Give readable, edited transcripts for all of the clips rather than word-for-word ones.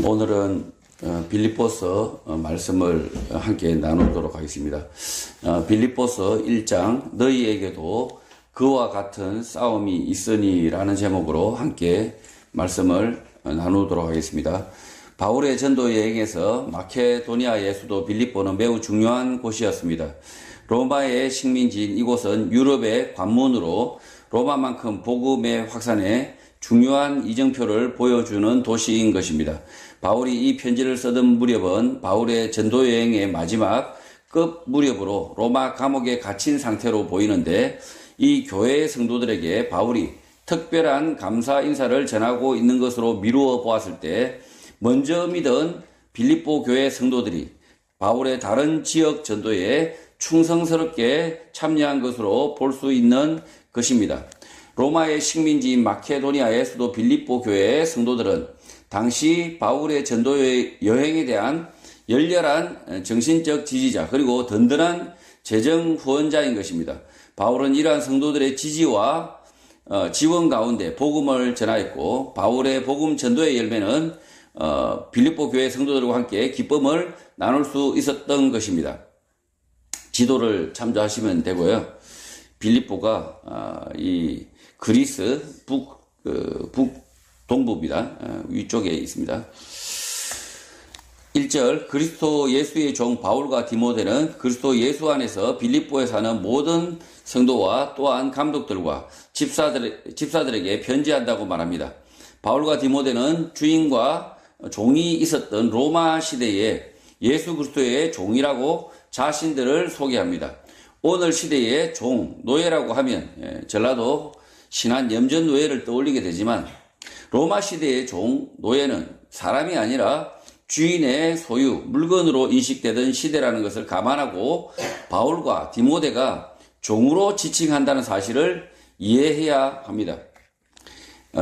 오늘은 빌립보서 말씀을 함께 나누도록 하겠습니다. 빌립보서 1장 너희에게도 그와 같은 싸움이 있으니 라는 제목으로 함께 말씀을 나누도록 하겠습니다. 바울의 전도 여행에서 마케도니아의 수도 빌립보는 매우 중요한 곳이었습니다. 로마의 식민지인 이곳은 유럽의 관문으로 로마만큼 복음의 확산에 중요한 이정표를 보여주는 도시인 것입니다. 바울이 이 편지를 쓰던 무렵은 바울의 전도 여행의 마지막 끝 무렵으로 로마 감옥에 갇힌 상태로 보이는데, 이 교회의 성도들에게 바울이 특별한 감사 인사를 전하고 있는 것으로 미루어 보았을 때 먼저 믿은 빌립보 교회 성도들이 바울의 다른 지역 전도에 충성스럽게 참여한 것으로 볼 수 있는 것입니다. 로마의 식민지인 마케도니아의 수도 빌립보 교회의 성도들은 당시 바울의 전도 여행에 대한 열렬한 정신적 지지자 그리고 든든한 재정 후원자인 것입니다. 바울은 이러한 성도들의 지지와 지원 가운데 복음을 전하였고, 바울의 복음 전도의 열매는 빌립보 교회 성도들과 함께 기쁨을 나눌 수 있었던 것입니다. 지도를 참조하시면 되고요. 빌립보가 이 그리스 북동부입니다. 위쪽에 있습니다. 1절, 그리스도 예수의 종 바울과 디모데는 그리스도 예수 안에서 빌립보에 사는 모든 성도와 또한 감독들과 집사들에게 편지한다고 말합니다. 바울과 디모데는 주인과 종이 있었던 로마 시대에 예수 그리스도의 종이라고 자신들을 소개합니다. 오늘 시대의 종, 노예라고 하면 전라도 신한 염전 노예를 떠올리게 되지만, 로마 시대의 종, 노예는 사람이 아니라 주인의 소유, 물건으로 인식되던 시대라는 것을 감안하고 바울과 디모데가 종으로 지칭한다는 사실을 이해해야 합니다.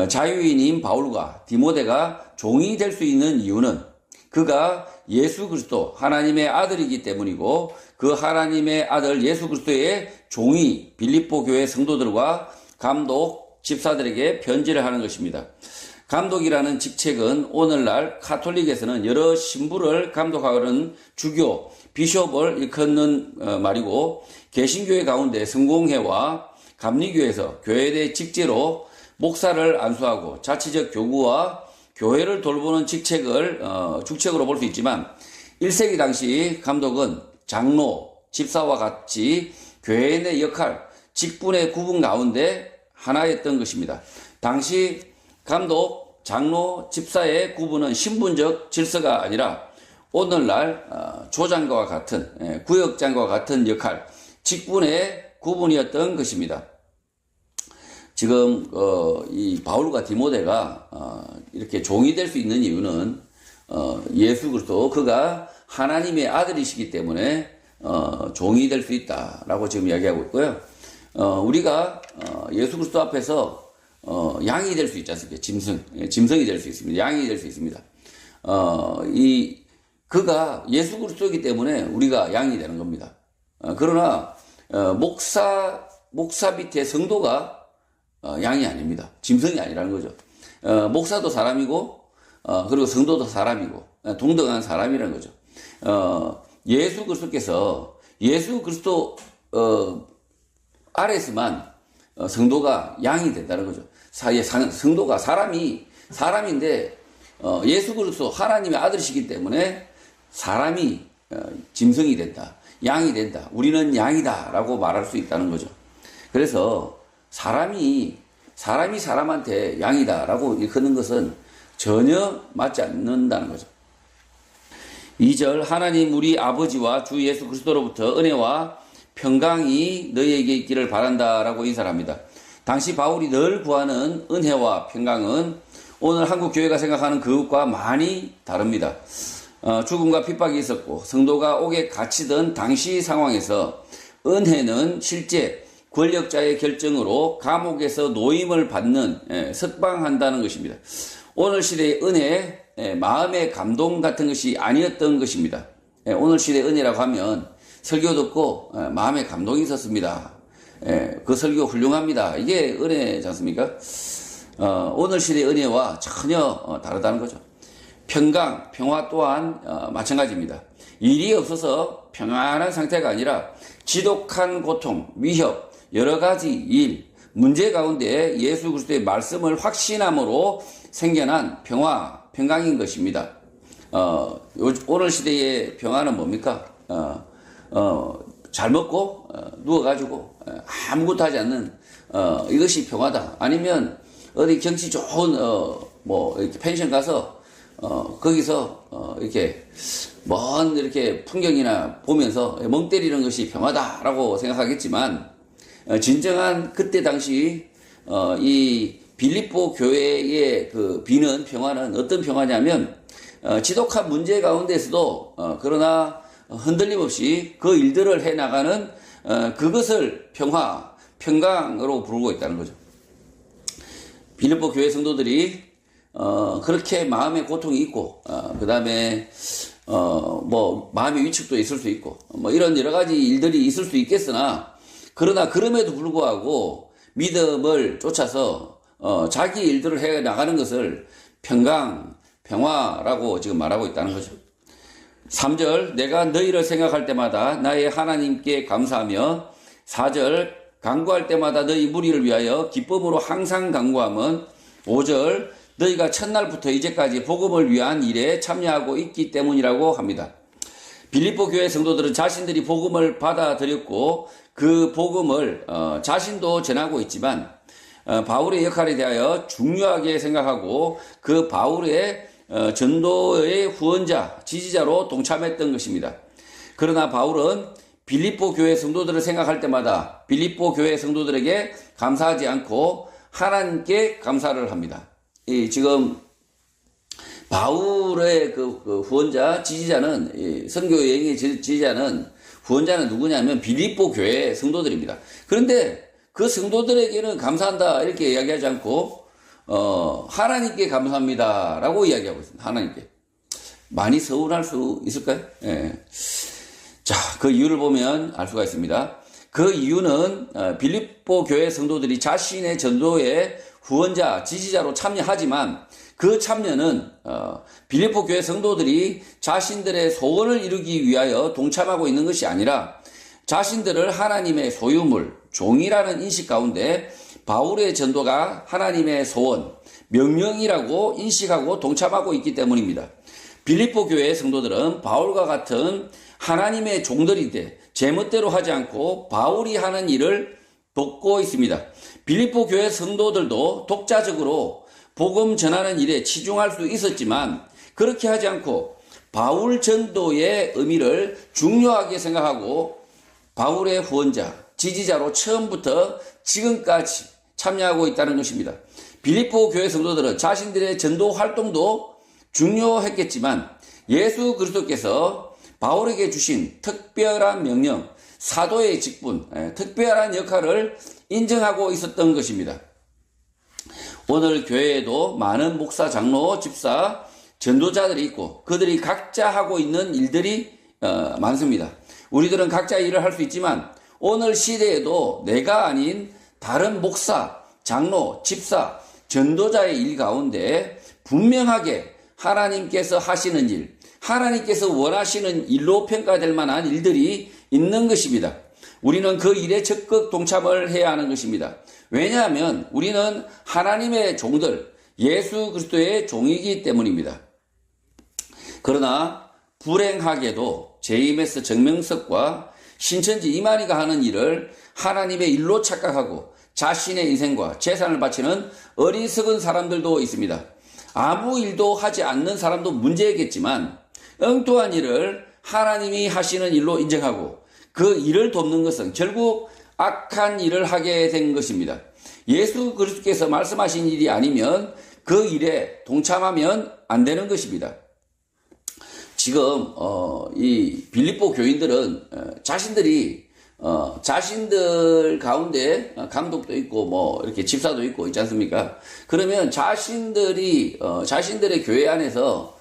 자유인인 바울과 디모데가 종이 될 수 있는 이유는 그가 예수 그리스도 하나님의 아들이기 때문이고, 그 하나님의 아들 예수 그리스도의 종이 빌립보 교회 성도들과 감독, 집사들에게 편지를 하는 것입니다. 감독이라는 직책은 오늘날 카톨릭에서는 여러 신부를 감독하는 주교, 비숍을 일컫는 말이고, 개신교회 가운데 성공회와 감리교에서 교회의 직제로 목사를 안수하고 자치적 교구와 교회를 돌보는 직책으로 볼 수 있지만, 1세기 당시 감독은 장로, 집사와 같이 교회 내 역할, 직분의 구분 가운데 하나였던 것입니다. 당시 감독, 장로, 집사의 구분은 신분적 질서가 아니라 오늘날 조장과 같은, 구역장과 같은 역할, 직분의 구분이었던 것입니다. 지금 이 바울과 디모데가 이렇게 종이 될 수 있는 이유는 예수 그리스도, 그가 하나님의 아들이시기 때문에 종이 될 수 있다라고 지금 이야기하고 있고요. 우리가 예수 그리스도 앞에서 양이 될 수 있지 않습니까? 짐승이 될 수 있습니다. 양이 될 수 있습니다. 그가 예수 그리스도이기 때문에 우리가 양이 되는 겁니다. 그러나 목사 밑에 성도가 양이 아닙니다. 짐승이 아니라는 거죠. 목사도 사람이고, 그리고 성도도 사람이고, 동등한 사람이라는 거죠. 예수 그리스도께서 예수 그리스도 아래서만 성도가 양이 된다는 거죠. 성도가 사람인데 예수 그리스도 하나님의 아들이시기 때문에 사람이 짐승이 된다, 양이 된다, 우리는 양이다 라고 말할 수 있다는 거죠. 그래서 사람이 사람한테 양이다 라고 일컫는 것은 전혀 맞지 않는다는 거죠. 2절, 하나님 우리 아버지와 주 예수 그리스도로부터 은혜와 평강이 너희에게 있기를 바란다 라고 인사를 합니다. 당시 바울이 늘 구하는 은혜와 평강은 오늘 한국 교회가 생각하는 그것과 많이 다릅니다. 죽음과 핍박이 있었고 성도가 옥에 갇히던 당시 상황에서 은혜는 실제 권력자의 결정으로 감옥에서 노임을 받는, 석방한다는 것입니다. 오늘 시대의 은혜, 마음의 감동 같은 것이 아니었던 것입니다. 오늘 시대의 은혜라고 하면 설교 듣고 마음의 감동이 있었습니다. 그 설교 훌륭합니다. 이게 은혜지 않습니까? 오늘 시대의 은혜와 전혀 다르다는 거죠. 평강, 평화 또한 마찬가지입니다. 일이 없어서 평안한 상태가 아니라 지독한 고통, 위협, 여러 가지 일, 문제 가운데 예수 그리스도의 말씀을 확신함으로 생겨난 평화, 평강인 것입니다. 오늘 시대의 평화는 뭡니까? 잘 먹고 누워가지고 아무것도 하지 않는 이것이 평화다. 아니면 어디 경치 좋은 이렇게 펜션 가서 거기서 이렇게 먼 이렇게 풍경이나 보면서 멍 때리는 것이 평화다라고 생각하겠지만 진정한 그때 당시 이 빌립보 교회의 그 비는 평화는 어떤 평화냐면 지독한 문제 가운데서도 그러나 흔들림 없이 그 일들을 해나가는 그것을 평화, 평강으로 부르고 있다는 거죠. 빌립보 교회 성도들이 그렇게 마음의 고통이 있고 그 다음에 마음의 위축도 있을 수 있고 이런 여러 가지 일들이 있을 수 있겠으나 그러나 그럼에도 불구하고 믿음을 쫓아서 자기 일들을 해 나가는 것을 평강, 평화라고 지금 말하고 있다는 거죠. 3절 내가 너희를 생각할 때마다 나의 하나님께 감사하며 4절 간구할 때마다 너희 무리를 위하여 기쁨으로 항상 간구함은 5절 너희가 첫날부터 이제까지 복음을 위한 일에 참여하고 있기 때문이라고 합니다. 빌립보 교회 성도들은 자신들이 복음을 받아들였고 그 복음을 자신도 전하고 있지만 바울의 역할에 대하여 중요하게 생각하고 그 바울의 전도의 후원자, 지지자로 동참했던 것입니다. 그러나 바울은 빌립보 교회 성도들을 생각할 때마다 빌립보 교회 성도들에게 감사하지 않고 하나님께 감사를 합니다. 지금 바울의 그 후원자, 지지자는 선교 여행의 지지자는 후원자는 누구냐면 빌립보 교회 성도들입니다. 그런데 그 성도들에게는 감사한다 이렇게 이야기하지 않고 하나님께 감사합니다라고 이야기하고 있습니다. 하나님께. 많이 서운할 수 있을까요? 예. 자, 그 이유를 보면 알 수가 있습니다. 그 이유는 빌립보 교회 성도들이 자신의 전도에 후원자, 지지자로 참여하지만 그 참여는 빌립보 교회 성도들이 자신들의 소원을 이루기 위하여 동참하고 있는 것이 아니라 자신들을 하나님의 소유물, 종이라는 인식 가운데 바울의 전도가 하나님의 소원, 명령이라고 인식하고 동참하고 있기 때문입니다. 빌립보 교회의 성도들은 바울과 같은 하나님의 종들이 돼 제멋대로 하지 않고 바울이 하는 일을 돕고 있습니다. 빌립보 교회 성도들도 독자적으로 복음 전하는 일에 치중할 수 있었지만 그렇게 하지 않고 바울 전도의 의미를 중요하게 생각하고 바울의 후원자, 지지자로 처음부터 지금까지 참여하고 있다는 것입니다. 빌립보 교회 성도들은 자신들의 전도 활동도 중요했겠지만 예수 그리스도께서 바울에게 주신 특별한 명령, 사도의 직분, 특별한 역할을 인정하고 있었던 것입니다. 오늘 교회에도 많은 목사, 장로, 집사, 전도자들이 있고 그들이 각자 하고 있는 일들이 많습니다. 우리들은 각자 일을 할 수 있지만 오늘 시대에도 내가 아닌 다른 목사, 장로, 집사, 전도자의 일 가운데 분명하게 하나님께서 하시는 일, 하나님께서 원하시는 일로 평가될 만한 일들이 있는 것입니다. 우리는 그 일에 적극 동참을 해야 하는 것입니다. 왜냐하면 우리는 하나님의 종들, 예수 그리스도의 종이기 때문입니다. 그러나 불행하게도 JMS 정명석과 신천지 이만희가 하는 일을 하나님의 일로 착각하고 자신의 인생과 재산을 바치는 어리석은 사람들도 있습니다. 아무 일도 하지 않는 사람도 문제겠지만 엉뚱한 일을 하나님이 하시는 일로 인정하고 그 일을 돕는 것은 결국 악한 일을 하게 된 것입니다. 예수 그리스도께서 말씀하신 일이 아니면 그 일에 동참하면 안 되는 것입니다. 지금 이 빌립보 교인들은 자신들이 자신들 가운데 감독도 있고 이렇게 집사도 있고 있지 않습니까? 그러면 자신들이 자신들의 교회 안에서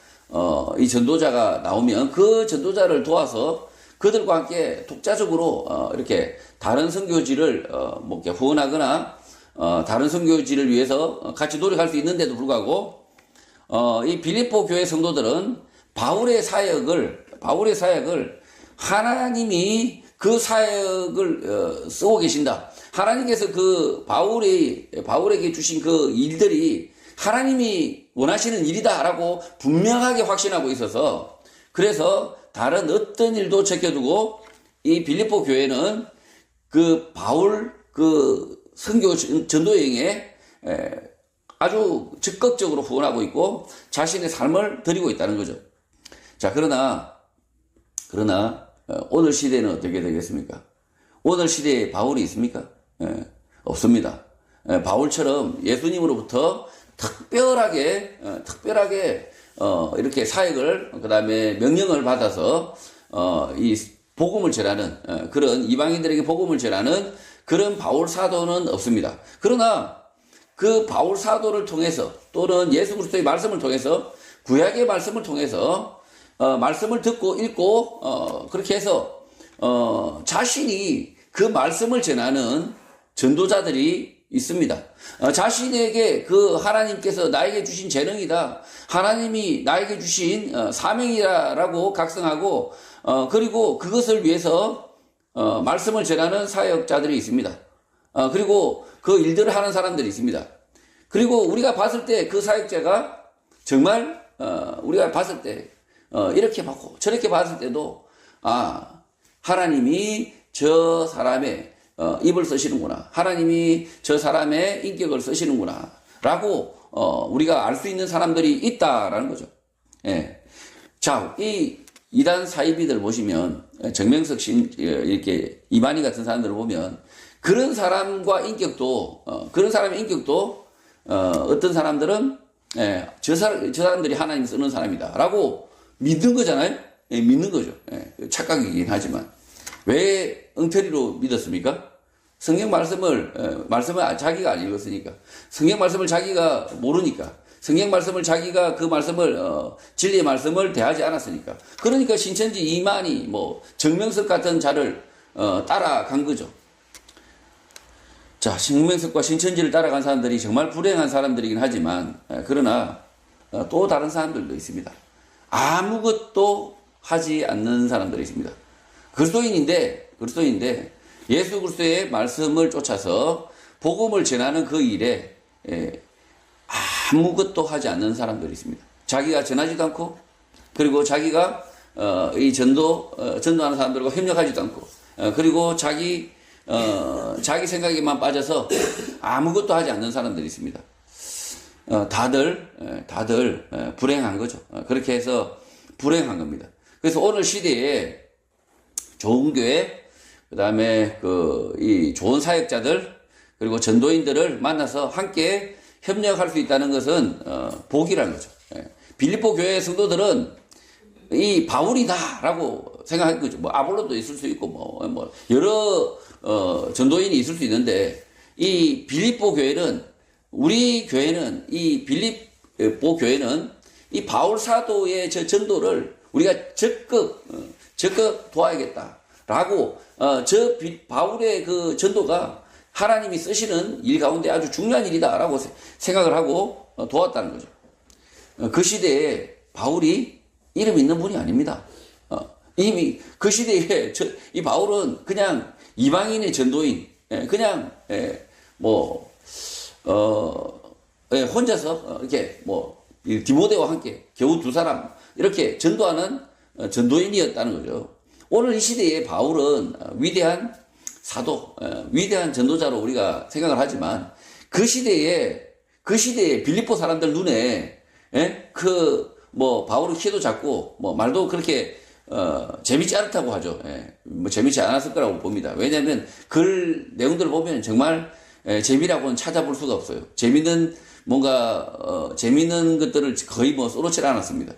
이 전도자가 나오면 그 전도자를 도와서 그들과 함께 독자적으로 이렇게 다른 선교지를 이렇게 후원하거나 다른 선교지를 위해서 같이 노력할 수 있는데도 불구하고 이 빌립보 교회 성도들은 바울의 사역을 하나님이 그 사역을 쓰고 계신다. 하나님께서 그 바울에게 주신 그 일들이 하나님이 원하시는 일이다라고 분명하게 확신하고 있어서, 그래서 다른 어떤 일도 제껴두고 이 빌립보 교회는 그 바울 그 선교 전도 여행에 아주 적극적으로 후원하고 있고 자신의 삶을 드리고 있다는 거죠. 자, 그러나 오늘 시대는 어떻게 되겠습니까? 오늘 시대에 바울이 있습니까? 없습니다. 바울처럼 예수님으로부터 특별하게 이렇게 사역을, 그 다음에 명령을 받아서 이 복음을 전하는 그런 이방인들에게 복음을 전하는 그런 바울 사도는 없습니다. 그러나 그 바울 사도를 통해서 또는 예수 그리스도의 말씀을 통해서, 구약의 말씀을 통해서 말씀을 듣고 읽고 그렇게 해서 자신이 그 말씀을 전하는 전도자들이 있습니다. 자신에게 그 하나님께서 나에게 주신 재능이다, 하나님이 나에게 주신 사명이라고 각성하고 그리고 그것을 위해서 말씀을 전하는 사역자들이 있습니다. 그리고 그 일들을 하는 사람들이 있습니다. 그리고 우리가 봤을 때 그 사역자가 정말 우리가 봤을 때 이렇게 봤고 저렇게 봤을 때도 하나님이 저 사람의 입을 쓰시는구나, 하나님이 저 사람의 인격을 쓰시는구나 라고 우리가 알 수 있는 사람들이 있다라는 거죠. 예. 자, 이 이단 사이비들 보시면, 정명석 이렇게 이만희 같은 사람들을 보면 그런 사람과 인격도 그런 사람의 인격도 어떤 사람들은 저 사람들이 하나님 쓰는 사람이다 라고 믿는 거잖아요. 예, 믿는 거죠. 예, 착각이긴 하지만. 왜 엉터리로 믿었습니까? 성경 말씀을 자기가 안 읽었으니까, 성경 말씀을 자기가 모르니까, 성경 말씀을 자기가 그 말씀을 진리의 말씀을 대하지 않았으니까. 그러니까 신천지 이만희 정명석 같은 자를 따라간 거죠. 자, 정명석과 신천지를 따라간 사람들이 정말 불행한 사람들이긴 하지만, 그러나 또 다른 사람들도 있습니다. 아무것도 하지 않는 사람들이 있습니다. 그리스도인인데 예수 그리스도의 말씀을 쫓아서 복음을 전하는 그 일에 아무것도 하지 않는 사람들이 있습니다. 자기가 전하지도 않고, 그리고 자기가 이 전도하는 사람들과 협력하지도 않고, 그리고 자기 생각에만 빠져서 아무것도 하지 않는 사람들이 있습니다. 다들 불행한 거죠. 그렇게 해서 불행한 겁니다. 그래서 오늘 시대에 좋은 교회, 그 다음에 이 좋은 사역자들, 그리고 전도인들을 만나서 함께 협력할 수 있다는 것은 복이라는 거죠. 빌립보 교회 성도들은 이 바울이다라고 생각한 거죠. 아볼로도 있을 수 있고 여러 전도인이 있을 수 있는데, 이 빌립보 교회는, 우리 교회는, 이 빌립보 교회는 이 바울 사도의 저 전도를 우리가 적극 도와야겠다라고, 바울의 그 전도가 하나님이 쓰시는 일 가운데 아주 중요한 일이다라고 생각을 하고 도왔다는 거죠. 그 시대에 바울이 이름 있는 분이 아닙니다. 이미 그 시대에 이 바울은 그냥 이방인의 전도인, 그냥 혼자서 이렇게 디모데와 함께 겨우 두 사람 이렇게 전도하는 전도인이었다는 거죠. 오늘 이 시대에 바울은 위대한 사도, 위대한 전도자로 우리가 생각을 하지만, 그 시대에 빌립보 사람들 눈에 바울은 키도 작고 말도 그렇게 재밌지 않다고 하죠. 재밌지 않았을 거라고 봅니다. 왜냐하면 글 내용들을 보면 정말 재미라고는 찾아볼 수가 없어요. 재밌는 것들을 거의 쏘놓지 않았습니다.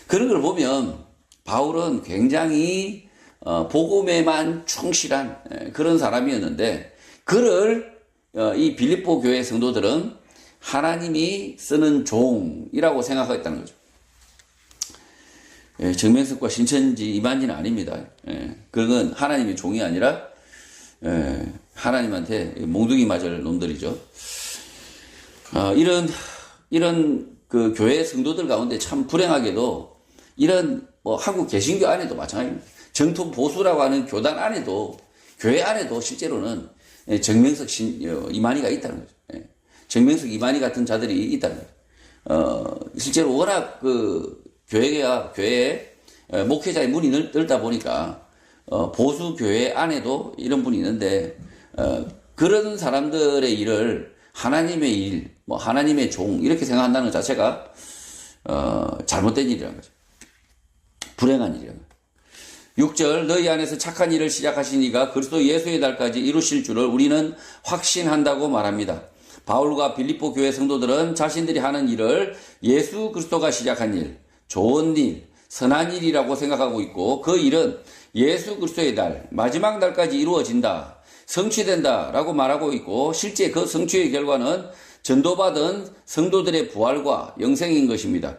그런 걸 보면 바울은 굉장히 복음에만 충실한 그런 사람이었는데, 그를 이 빌립보 교회 성도들은 하나님이 쓰는 종이라고 생각했다는 거죠. 정명석과 신천지 이만희는 아닙니다. 그건 하나님의 종이 아니라 하나님한테 몽둥이 맞을 놈들이죠. 이런 그 교회 성도들 가운데 참 불행하게도 이런 뭐 한국 개신교 안에도 마찬가지입니다. 정통 보수라고 하는 교단 안에도 교회 안에도 실제로는 정명석 이만희가 있다는 거죠. 정명석 이만희 같은 자들이 있다는 거죠. 실제로 워낙 그 교회에 목회자의 문이 넓다 보니까 보수 교회 안에도 이런 분이 있는데 그런 사람들의 일을 하나님의 일, 뭐 하나님의 종 이렇게 생각한다는 것 자체가 잘못된 일이라는 거죠. 불행한 일이라는 거죠. 6절 너희 안에서 착한 일을 시작하신 이가 그리스도 예수의 날까지 이루실 줄을 우리는 확신한다고 말합니다. 바울과 빌립보 교회 성도들은 자신들이 하는 일을 예수 그리스도가 시작한 일, 좋은 일, 선한 일이라고 생각하고 있고 그 일은 예수 그리스도의 날, 마지막 날까지 이루어진다, 성취된다 라고 말하고 있고 실제 그 성취의 결과는 전도받은 성도들의 부활과 영생인 것입니다.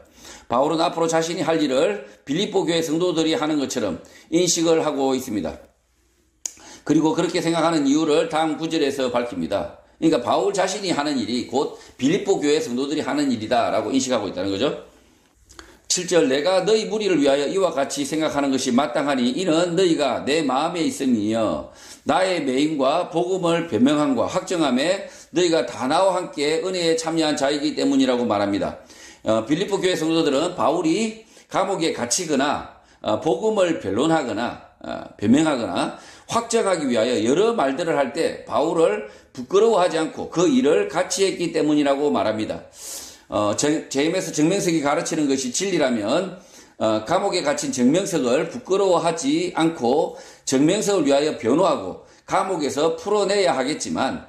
바울은 앞으로 자신이 할 일을 빌립보 교회 성도들이 하는 것처럼 인식을 하고 있습니다. 그리고 그렇게 생각하는 이유를 다음 구절에서 밝힙니다. 그러니까 바울 자신이 하는 일이 곧 빌립보 교회 성도들이 하는 일이다 라고 인식하고 있다는 거죠. 7절 내가 너희 무리를 위하여 이와 같이 생각하는 것이 마땅하니 이는 너희가 내 마음에 있음이여 나의 매임과 복음을 변명함과 확정함에 너희가 다 나와 함께 은혜에 참여한 자이기 때문이라고 말합니다. 빌립보 교회 성도들은 바울이 감옥에 갇히거나 복음을 변론하거나 변명하거나 확정하기 위하여 여러 말들을 할 때 바울을 부끄러워하지 않고 그 일을 같이 했기 때문이라고 말합니다. 제임에서 정명석이 가르치는 것이 진리라면 감옥에 갇힌 정명석을 부끄러워하지 않고 정명석을 위하여 변호하고 감옥에서 풀어내야 하겠지만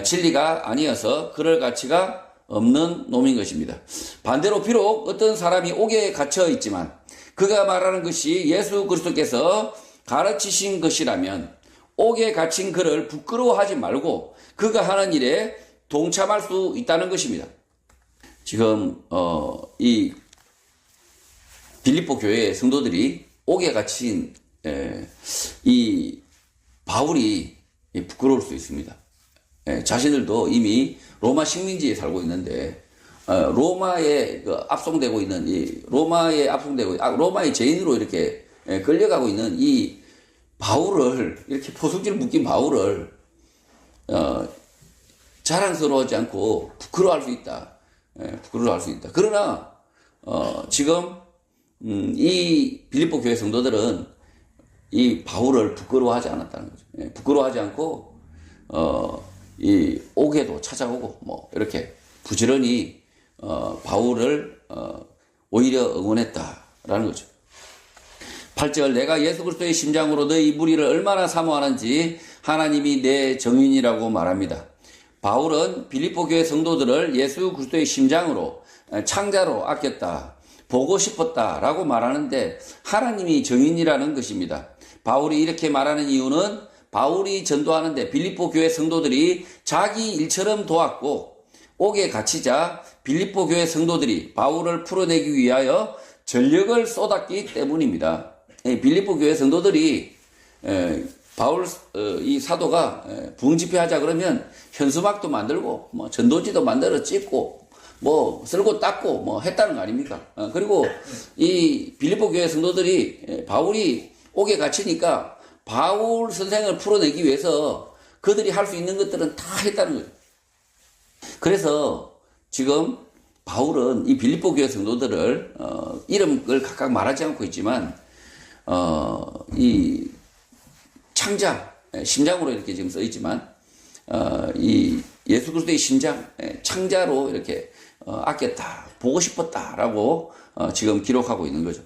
진리가 아니어서 그럴 가치가 없는 놈인 것입니다. 반대로 비록 어떤 사람이 옥에 갇혀 있지만 그가 말하는 것이 예수 그리스도께서 가르치신 것이라면 옥에 갇힌 그를 부끄러워하지 말고 그가 하는 일에 동참할 수 있다는 것입니다. 지금 이 빌립보 교회 성도들이 옥에 갇힌 이 바울이 부끄러울 수 있습니다. 자신들도 이미 로마 식민지에 살고 있는데 로마에 압송되고 있는 로마의 죄인으로 이렇게 끌려가고 있는 이 바울을 이렇게 포승질 묶인 바울을 자랑스러워하지 않고 부끄러워할 수 있다. 부끄러워할 수 있다. 그러나 지금 이 빌립보 교회 성도들은 이 바울을 부끄러워하지 않았다는 거죠. 부끄러워하지 않고 이 옥에도 찾아오고 뭐 이렇게 부지런히 바울을 오히려 응원했다라는 거죠. 8절 내가 예수 그리스도의 심장으로 너희 무리를 얼마나 사모하는지 하나님이 내 정인이라고 말합니다. 바울은 빌립보 교회 성도들을 예수 그리스도의 심장으로 창자로 아꼈다, 보고 싶었다라고 말하는데 하나님이 정인이라는 것입니다. 바울이 이렇게 말하는 이유는 바울이 전도하는데 빌립보 교회 성도들이 자기 일처럼 도왔고 옥에 갇히자 빌립보 교회 성도들이 바울을 풀어내기 위하여 전력을 쏟았기 때문입니다. 빌립보 교회 성도들이 바울 이 사도가 부흥집회하자 그러면 현수막도 만들고 뭐 전도지도 만들어 찍고 뭐 쓸고 닦고 뭐 했다는 거 아닙니까? 그리고 이 빌립보 교회 성도들이 바울이 옥에 갇히니까 바울 선생을 풀어내기 위해서 그들이 할 수 있는 것들은 다 했다는 거죠. 그래서 지금 바울은 이 빌립보 교회 성도들을 이름을 각각 말하지 않고 있지만 이 창자 심장으로 이렇게 지금 써 있지만 이 예수 그리스도의 심장 창자로 이렇게 아꼈다, 보고 싶었다라고 지금 기록하고 있는 거죠.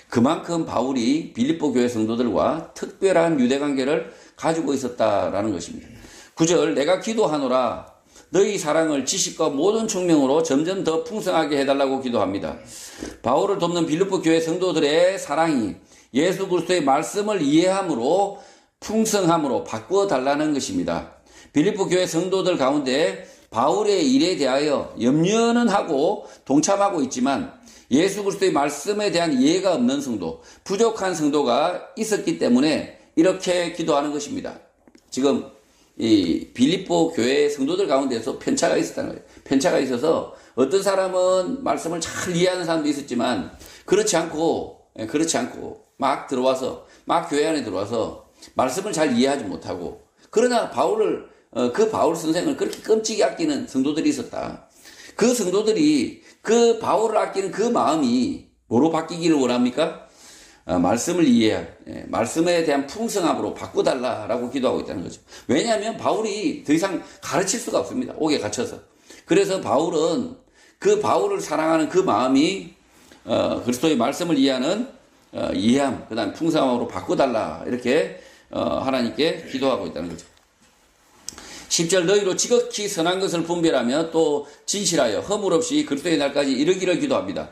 그만큼 바울이 빌립보 교회 성도들과 특별한 유대 관계를 가지고 있었다라는 것입니다. 9절 내가 기도하노라 너희 사랑을 지식과 모든 총명으로 점점 더 풍성하게 해달라고 기도합니다. 바울을 돕는 빌립보 교회 성도들의 사랑이 예수 그리스도의 말씀을 이해함으로 풍성함으로 바꾸어 달라는 것입니다. 빌립보 교회 성도들 가운데 바울의 일에 대하여 염려는 하고 동참하고 있지만 예수 그리스도의 말씀에 대한 이해가 없는 성도, 부족한 성도가 있었기 때문에 이렇게 기도하는 것입니다. 지금 이 빌립보 교회 성도들 가운데서 편차가 있었다는 거예요. 편차가 있어서 어떤 사람은 말씀을 잘 이해하는 사람도 있었지만 그렇지 않고 막 교회 안에 들어와서 말씀을 잘 이해하지 못하고, 그러나 그 바울 선생을 그렇게 끔찍이 아끼는 성도들이 있었다. 그 성도들이 그 바울을 아끼는 그 마음이 뭐로 바뀌기를 원합니까? 말씀을 말씀에 대한 풍성함으로 바꿔달라라고 기도하고 있다는 거죠. 왜냐하면 바울이 더 이상 가르칠 수가 없습니다. 옥에 갇혀서. 그래서 바울은 그 바울을 사랑하는 그 마음이 그리스도의 말씀을 이해하는 이해함, 그 다음 풍성함으로 바꿔달라, 이렇게 하나님께 기도하고 있다는 거죠. 10절, 너희로 지극히 선한 것을 분별하며 또 진실하여 허물 없이 그리스도의 날까지 이르기를 기도합니다.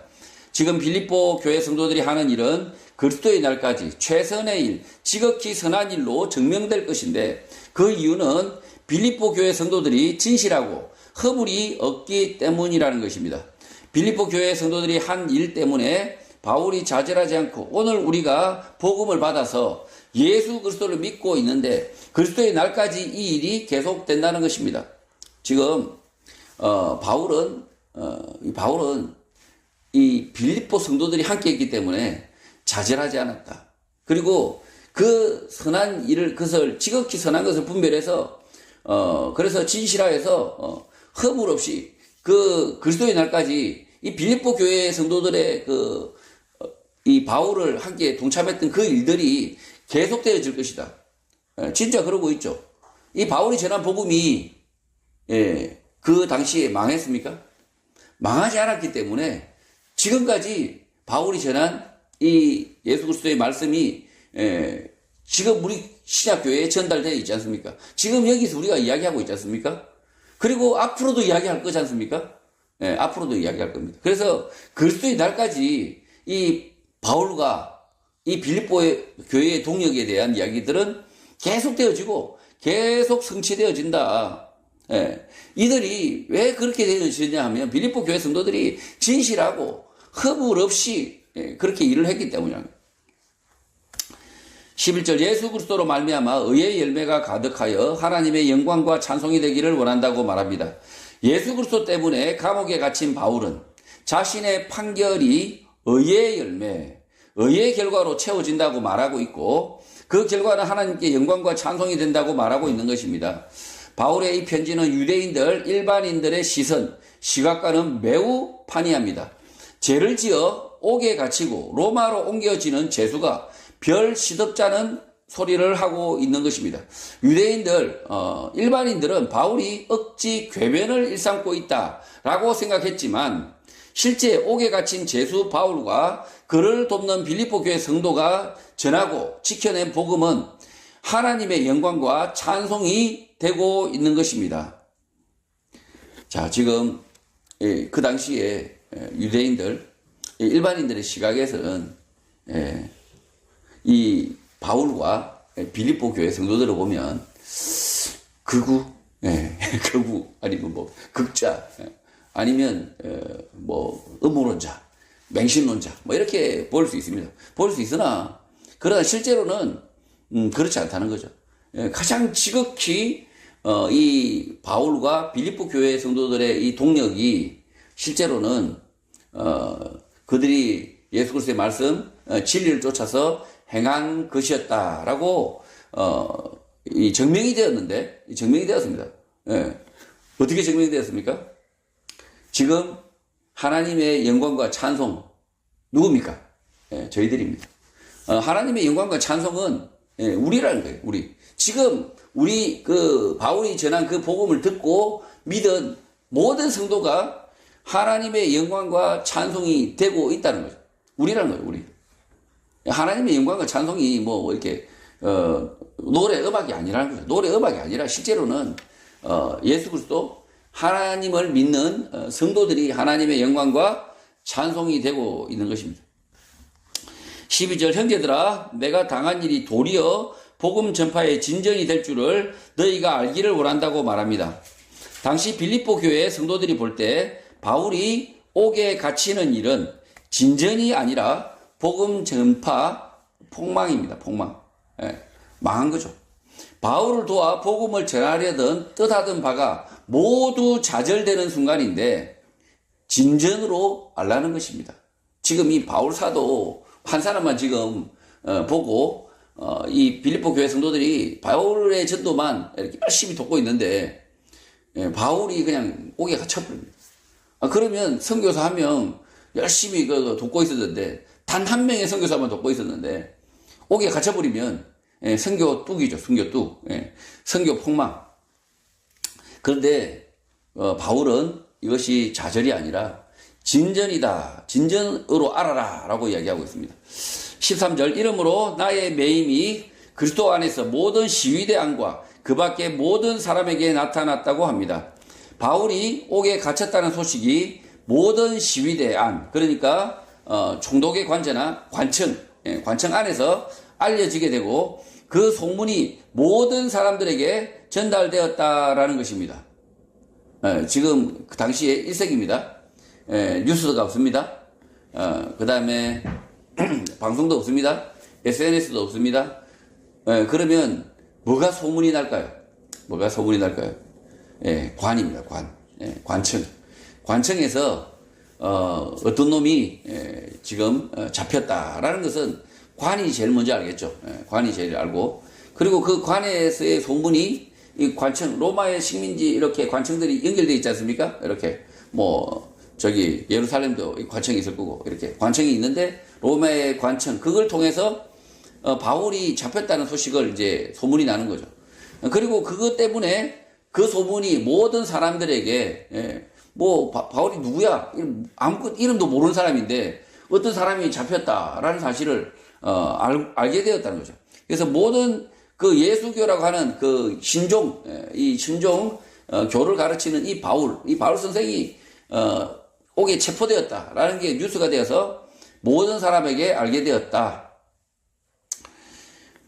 지금 빌립보 교회 성도들이 하는 일은 그리스도의 날까지 최선의 일, 지극히 선한 일로 증명될 것인데, 그 이유는 빌립보 교회 성도들이 진실하고 허물이 없기 때문이라는 것입니다. 빌립보 교회 성도들이 한 일 때문에 바울이 좌절하지 않고 오늘 우리가 복음을 받아서 예수 그리스도를 믿고 있는데 그리스도의 날까지 이 일이 계속된다는 것입니다. 지금 바울은 이 빌립보 성도들이 함께 있기 때문에 좌절하지 않았다. 그리고 그 선한 일을, 그것을 지극히 선한 것을 분별해서 그래서 진실하여서 허물 없이 그 그리스도의 날까지 이 빌립보 교회 성도들의 이 바울을 함께 동참했던 그 일들이 계속되어질 것이다. 진짜 그러고 있죠. 이 바울이 전한 복음이 그 당시에 망했습니까? 망하지 않았기 때문에 지금까지 바울이 전한 이 예수 그리스도의 말씀이 지금 우리 신약교회에 전달되어 있지 않습니까? 지금 여기서 우리가 이야기하고 있지 않습니까? 그리고 앞으로도 이야기할 거지 않습니까? 앞으로도 이야기할 겁니다. 그래서 그리스도의 날까지 이 바울과 이 빌립보의 교회의 동력에 대한 이야기들은 계속되어지고 계속 성취되어진다. 이들이 왜 그렇게 되어지냐 하면 빌립보 교회 성도들이 진실하고 허물 없이 그렇게 일을 했기 때문이랍니다. 11절, 예수 그리스도로 말미암아 의의 열매가 가득하여 하나님의 영광과 찬송이 되기를 원한다고 말합니다. 예수 그리스도 때문에 감옥에 갇힌 바울은 자신의 판결이 의의 열매, 의의 결과로 채워진다고 말하고 있고, 그 결과는 하나님께 영광과 찬송이 된다고 말하고 있는 것입니다. 바울의 이 편지는 유대인들, 일반인들의 시각과는 매우 판이합니다. 죄를 지어 옥에 갇히고 로마로 옮겨지는 죄수가 별 시덥잖은 소리를 하고 있는 것입니다. 유대인들, 일반인들은 바울이 억지 궤변을 일삼고 있다라고 생각했지만, 실제 옥에 갇힌 죄수 바울과 그를 돕는 빌립보 교회 성도가 전하고 지켜낸 복음은 하나님의 영광과 찬송이 되고 있는 것입니다. 자, 지금 그 당시에 유대인들, 일반인들의 시각에서는 이 바울과 빌립보 교회 성도들을 보면 극우 아니면 뭐 극자, 아니면 뭐 음모론자, 맹신론자, 뭐 이렇게 볼 수 있습니다. 볼 수 있으나 그러나 실제로는 그렇지 않다는 거죠. 가장 지극히 이 바울과 빌립보 교회 성도들의 이 동력이 실제로는 그들이 예수 그리스도의 말씀, 진리를 쫓아서 행한 것이었다라고 이 증명이 되었습니다. 어떻게 증명이 되었습니까? 지금 하나님의 영광과 찬송 누굽니까? 저희들입니다. 하나님의 영광과 찬송은 우리라는 거예요. 지금 우리 그 바울이 전한 그 복음을 듣고 믿은 모든 성도가 하나님의 영광과 찬송이 되고 있다는 거죠. 우리라는 거예요. 하나님의 영광과 찬송이 뭐 이렇게 노래 음악이 아니라는 거죠. 노래 음악이 아니라 실제로는 예수 그리스도 하나님을 믿는 성도들이 하나님의 영광과 찬송이 되고 있는 것입니다. 12절, 형제들아, 내가 당한 일이 도리어 복음 전파의 진전이 될 줄을 너희가 알기를 원한다고 말합니다. 당시 빌립보 교회의 성도들이 볼 때 바울이 옥에 갇히는 일은 진전이 아니라 복음 전파 폭망입니다. 폭망. 망한 거죠. 바울을 도와 복음을 전하려던 뜻하던 바가 모두 좌절되는 순간인데, 진전으로 알라는 것입니다. 지금 이 바울 사도 한 사람만 지금 보고 이 빌립보 교회 성도들이 바울의 전도만 이렇게 열심히 돕고 있는데 바울이 그냥 옥에 갇혀버립니다. 그러면 선교사 한 명 열심히 돕고 있었는데 단 한 명의 선교사만 돕고 있었는데 옥에 갇혀버리면 선교 뚝이죠. 선교 뚝. 선교 폭망. 그런데 바울은 이것이 좌절이 아니라 진전이다. 진전으로 알아라 라고 이야기하고 있습니다. 13절 이러므로 나의 매임이 그리스도 안에서 모든 시위대 안과 그 밖에 모든 사람에게 나타났다고 합니다. 바울이 옥에 갇혔다는 소식이 모든 시위대 안, 그러니까 총독의 관제나 관청 안에서 알려지게 되고 그 소문이 모든 사람들에게 전달되었다라는 것입니다. 지금 그 당시에 1세기입니다. 뉴스가 없습니다. 그 다음에 방송도 없습니다. SNS도 없습니다. 그러면 뭐가 소문이 날까요? 뭐가 소문이 날까요? 관입니다. 관청. 관청에서 어떤 놈이 지금 잡혔다라는 것은 관이 제일 먼저 알겠죠. 관이 제일 알고, 그리고 그 관에서의 소문이 이 관청, 로마의 식민지 이렇게 관청들이 연결되어 있지 않습니까? 이렇게 저기 예루살렘도 관청이 있을 거고 이렇게 관청이 있는데 로마의 관청, 그걸 통해서 바울이 잡혔다는 소식을 이제 소문이 나는 거죠. 그리고 그것 때문에 그 소문이 모든 사람들에게 바울이 누구야? 아무것도 이름도 모르는 사람인데 어떤 사람이 잡혔다라는 사실을 알게 되었다는 거죠. 그래서 모든 그 예수교라고 하는 그 신종, 이 신종 교를 가르치는 이 바울 선생이 옥에 체포되었다라는 게 뉴스가 되어서 모든 사람에게 알게 되었다.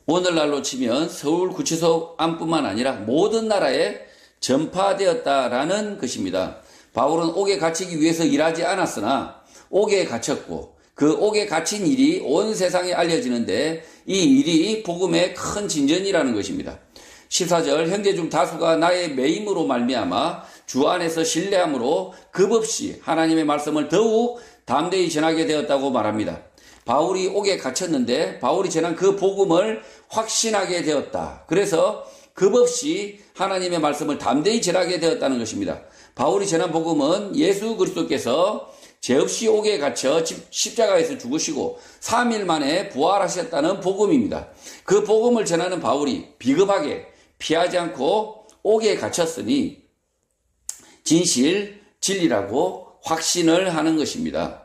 오늘날로 치면 서울 구치소 안뿐만 아니라 모든 나라에 전파되었다라는 것입니다. 바울은 옥에 갇히기 위해서 일하지 않았으나 옥에 갇혔고 그 옥에 갇힌 일이 온 세상에 알려지는데 이 일이 복음의 큰 진전이라는 것입니다. 14절 형제 중 다수가 나의 매임으로 말미암아 주 안에서 신뢰함으로 급없이 하나님의 말씀을 더욱 담대히 전하게 되었다고 말합니다. 바울이 옥에 갇혔는데 바울이 전한 그 복음을 확신하게 되었다. 그래서 급없이 하나님의 말씀을 담대히 전하게 되었다는 것입니다. 바울이 전한 복음은 예수 그리스도께서 죄 없이 옥에 갇혀 십자가에서 죽으시고 3일 만에 부활하셨다는 복음입니다. 그 복음을 전하는 바울이 비겁하게 피하지 않고 옥에 갇혔으니 진실, 진리라고 확신을 하는 것입니다.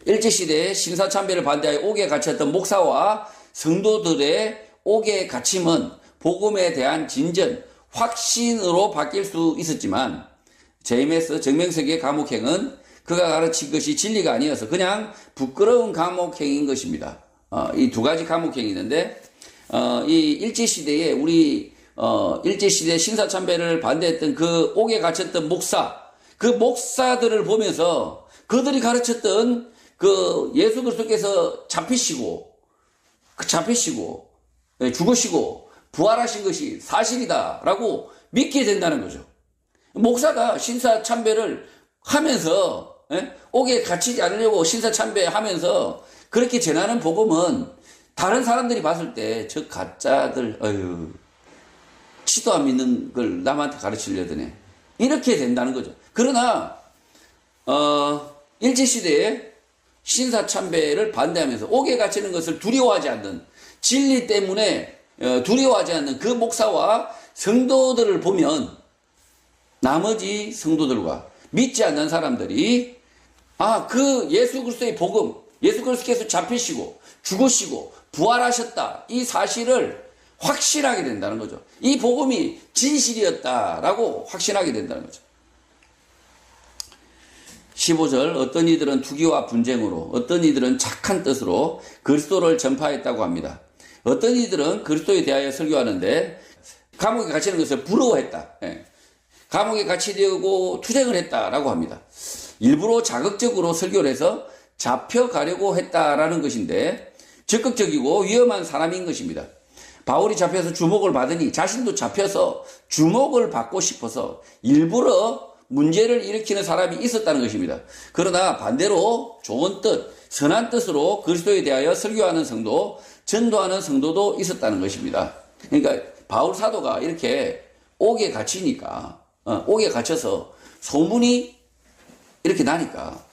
일제시대에 신사참배를 반대하여 옥에 갇혔던 목사와 성도들의 옥에 갇힘은 복음에 대한 진전, 확신으로 바뀔 수 있었지만 JMS 정명석의 감옥행은 그가 가르친 것이 진리가 아니어서 그냥 부끄러운 감옥행인 것입니다. 이 두 가지 감옥행이 있는데 이 일제시대에 일제시대 신사참배를 반대했던 그 옥에 갇혔던 그 목사들을 보면서 그들이 가르쳤던 그 예수 그리스도께서 잡히시고 죽으시고 부활하신 것이 사실이다라고 믿게 된다는 거죠. 목사가 신사참배를 하면서 옥에 갇히지 않으려고 신사참배하면서 그렇게 전하는 복음은 다른 사람들이 봤을 때 저 가짜들 치도 안 믿는 걸 남한테 가르치려더니 이렇게 된다는 거죠. 그러나 일제시대에 신사참배를 반대하면서 옥에 갇히는 것을 두려워하지 않는, 진리 때문에 두려워하지 않는 그 목사와 성도들을 보면 나머지 성도들과 믿지 않는 사람들이 그 예수 그리스도의 복음, 예수 그리스도께서 잡히시고 죽으시고 부활하셨다, 이 사실을 확신하게 된다는 거죠. 이 복음이 진실이었다라고 확신하게 된다는 거죠. 15절 어떤 이들은 투기와 분쟁으로, 어떤 이들은 착한 뜻으로 그리스도를 전파했다고 합니다. 어떤 이들은 그리스도에 대하여 설교하는데 감옥에 갇히는 것을 부러워했다. 감옥에 갇히려고 투쟁을 했다라고 합니다. 일부러 자극적으로 설교를 해서 잡혀가려고 했다라는 것인데 적극적이고 위험한 사람인 것입니다. 바울이 잡혀서 주목을 받으니 자신도 잡혀서 주목을 받고 싶어서 일부러 문제를 일으키는 사람이 있었다는 것입니다. 그러나 반대로 좋은 뜻, 선한 뜻으로 그리스도에 대하여 설교하는 성도, 전도하는 성도도 있었다는 것입니다. 그러니까 바울 사도가 이렇게 옥에 갇히니까, 옥에 갇혀서 소문이 이렇게 나니까,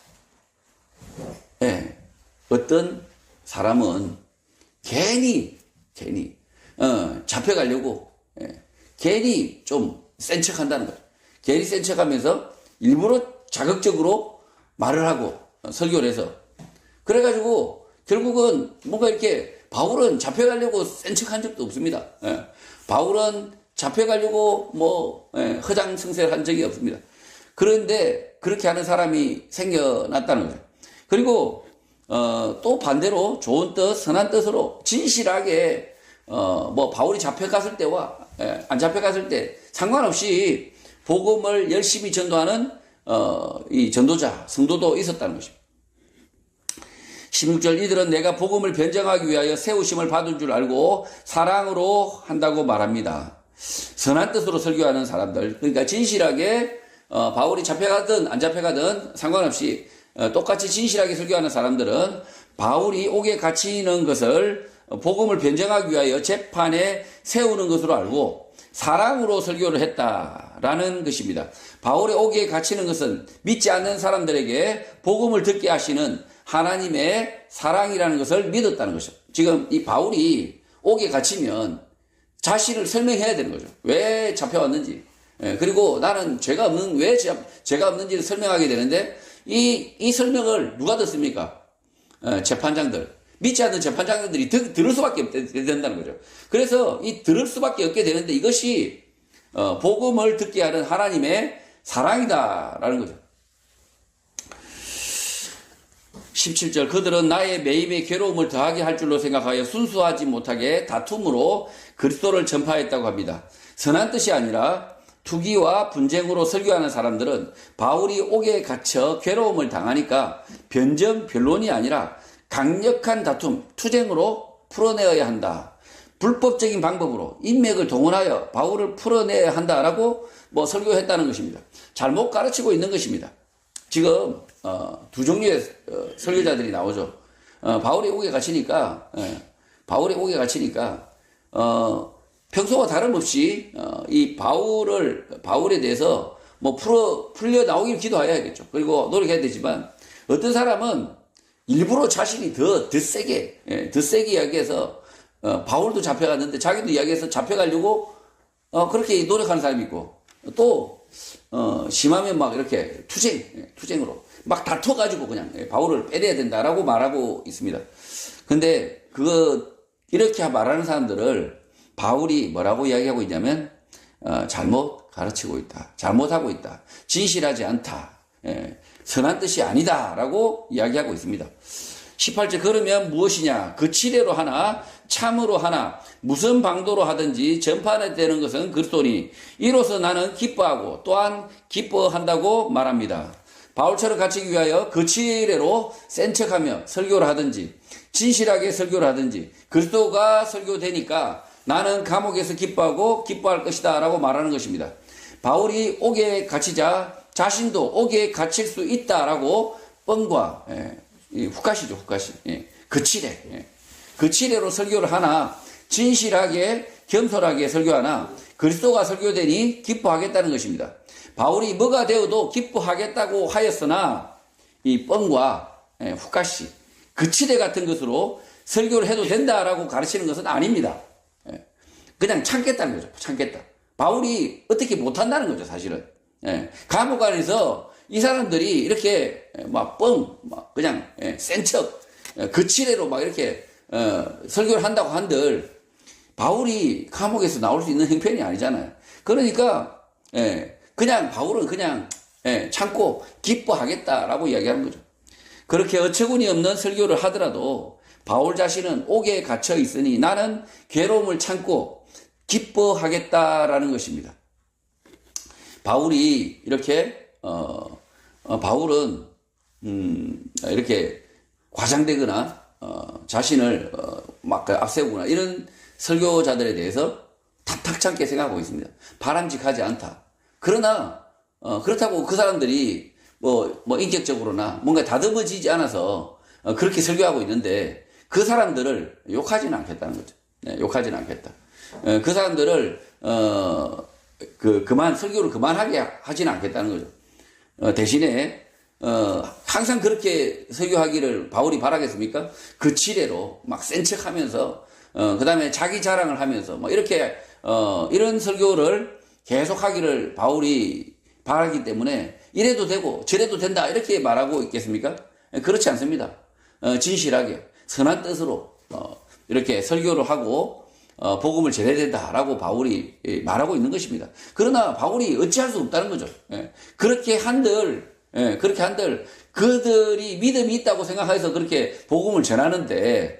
예, 어떤 사람은 괜히 잡혀가려고, 예, 괜히 좀 센 척 한다는 거죠. 괜히 센 척 하면서 일부러 자극적으로 말을 하고 설교를 해서. 그래가지고 결국은 뭔가 이렇게 바울은 잡혀가려고 센 척 한 적도 없습니다. 예. 바울은 잡혀가려고 허장성세를 한 적이 없습니다. 그런데 그렇게 하는 사람이 생겨났다는 거죠. 그리고 또 반대로 좋은 뜻, 선한 뜻으로 진실하게 바울이 잡혀갔을 때와 안 잡혀갔을 때 상관없이 복음을 열심히 전도하는 이 전도자, 성도도 있었다는 것입니다. 16절 이들은 내가 복음을 변정하기 위하여 세우심을 받은 줄 알고 사랑으로 한다고 말합니다. 선한 뜻으로 설교하는 사람들, 그러니까 진실하게 바울이 잡혀가든 안 잡혀가든 상관없이 똑같이 진실하게 설교하는 사람들은 바울이 옥에 갇히는 것을 복음을 변정하기 위하여 재판에 세우는 것으로 알고 사랑으로 설교를 했다라는 것입니다. 바울의 옥에 갇히는 것은 믿지 않는 사람들에게 복음을 듣게 하시는 하나님의 사랑이라는 것을 믿었다는 것이죠. 지금 이 바울이 옥에 갇히면 자신을 설명해야 되는 거죠. 왜 잡혀왔는지. 그리고 나는 왜 죄가 없는지를 설명하게 되는데 이 설명을 누가 듣습니까? 재판장들. 믿지 않는 재판장들이 들을 수밖에 없게 된다는 거죠. 그래서 들을 수밖에 없게 되는데 이것이 복음을 듣게 하는 하나님의 사랑이다라는 거죠. 17절 그들은 나의 매임에 괴로움을 더하게 할 줄로 생각하여 순수하지 못하게 다툼으로 그리스도를 전파했다고 합니다. 선한 뜻이 아니라 투기와 분쟁으로 설교하는 사람들은 바울이 옥에 갇혀 괴로움을 당하니까 변론이 아니라 강력한 다툼, 투쟁으로 풀어내어야 한다. 불법적인 방법으로 인맥을 동원하여 바울을 풀어내야 한다라고 설교했다는 것입니다. 잘못 가르치고 있는 것입니다. 지금 두 종류의 설교자들이 나오죠. 바울이 옥에 갇히니까 평소와 다름없이 이 바울에 대해서 풀려 나오길 기도해야겠죠. 그리고 노력해야 되지만 어떤 사람은 일부러 자신이 더 세게 이야기해서 바울도 잡혀갔는데 자기도 이야기해서 잡혀가려고 그렇게 노력하는 사람이 있고 또 심하면 막 이렇게 투쟁으로 막 다퉈가지고 그냥 바울을 빼내야 된다라고 말하고 있습니다. 근데 이렇게 말하는 사람들을 바울이 뭐라고 이야기하고 있냐면 잘못 가르치고 있다, 잘못하고 있다, 진실하지 않다, 선한 뜻이 아니다라고 이야기하고 있습니다. 18절 그러면 무엇이냐? 그 치레로 하나 참으로 하나 무슨 방도로 하든지 전파되는 것은 그리스도니 이로써 나는 기뻐하고 또한 기뻐한다고 말합니다. 바울처럼 갇히기 위하여 그 치레로 센 척하며 설교를 하든지 진실하게 설교를 하든지 그리스도가 설교되니까 나는 감옥에서 기뻐하고 기뻐할 것이다 라고 말하는 것입니다. 바울이 옥에 갇히자 자신도 옥에 갇힐 수 있다라고 뻥과 후카시죠, 후카시. 그 치레로 설교를 하나 진실하게 겸손하게 설교하나 그리스도가 설교되니 기뻐하겠다는 것입니다. 바울이 뭐가 되어도 기뻐하겠다고 하였으나 이 뻥과 후카시 그 치레 같은 것으로 설교를 해도 된다라고 가르치는 것은 아닙니다. 그냥 참겠다는 거죠. 참겠다. 바울이 어떻게 못한다는 거죠, 사실은. 감옥 안에서 이 사람들이 이렇게 그냥 센 척, 그 치레로 막 이렇게 설교를 한다고 한들 바울이 감옥에서 나올 수 있는 형편이 아니잖아요. 그러니까 그냥 바울은 그냥 참고 기뻐하겠다라고 이야기하는 거죠. 그렇게 어처구니 없는 설교를 하더라도 바울 자신은 옥에 갇혀 있으니 나는 괴로움을 참고 기뻐하겠다라는 것입니다. 바울이 이렇게 바울은 이렇게 과장되거나 자신을 막 앞세우거나 이런 설교자들에 대해서 탁탁찮게 생각하고 있습니다. 바람직하지 않다. 그러나 그렇다고 그 사람들이 뭐 인격적으로나 뭔가 다듬어지지 않아서 그렇게 설교하고 있는데 그 사람들을 욕하지는 않겠다는 거죠. 네, 욕하지는 않겠다. 그 사람들을 그만 설교를 그만하게 하지는 않겠다는 거죠. 대신에 항상 그렇게 설교하기를 바울이 바라겠습니까? 그 지뢰로 막 센 척하면서 그 다음에 자기 자랑을 하면서 뭐 이렇게 이런 설교를 계속하기를 바울이 바라기 때문에 이래도 되고 저래도 된다 이렇게 말하고 있겠습니까? 그렇지 않습니다. 진실하게 선한 뜻으로 이렇게 설교를 하고 복음을 전해야 된다라고 바울이 말하고 있는 것입니다. 그러나 바울이 어찌할 수 없다는 거죠. 그렇게 한들 그들이 믿음이 있다고 생각해서 그렇게 복음을 전하는데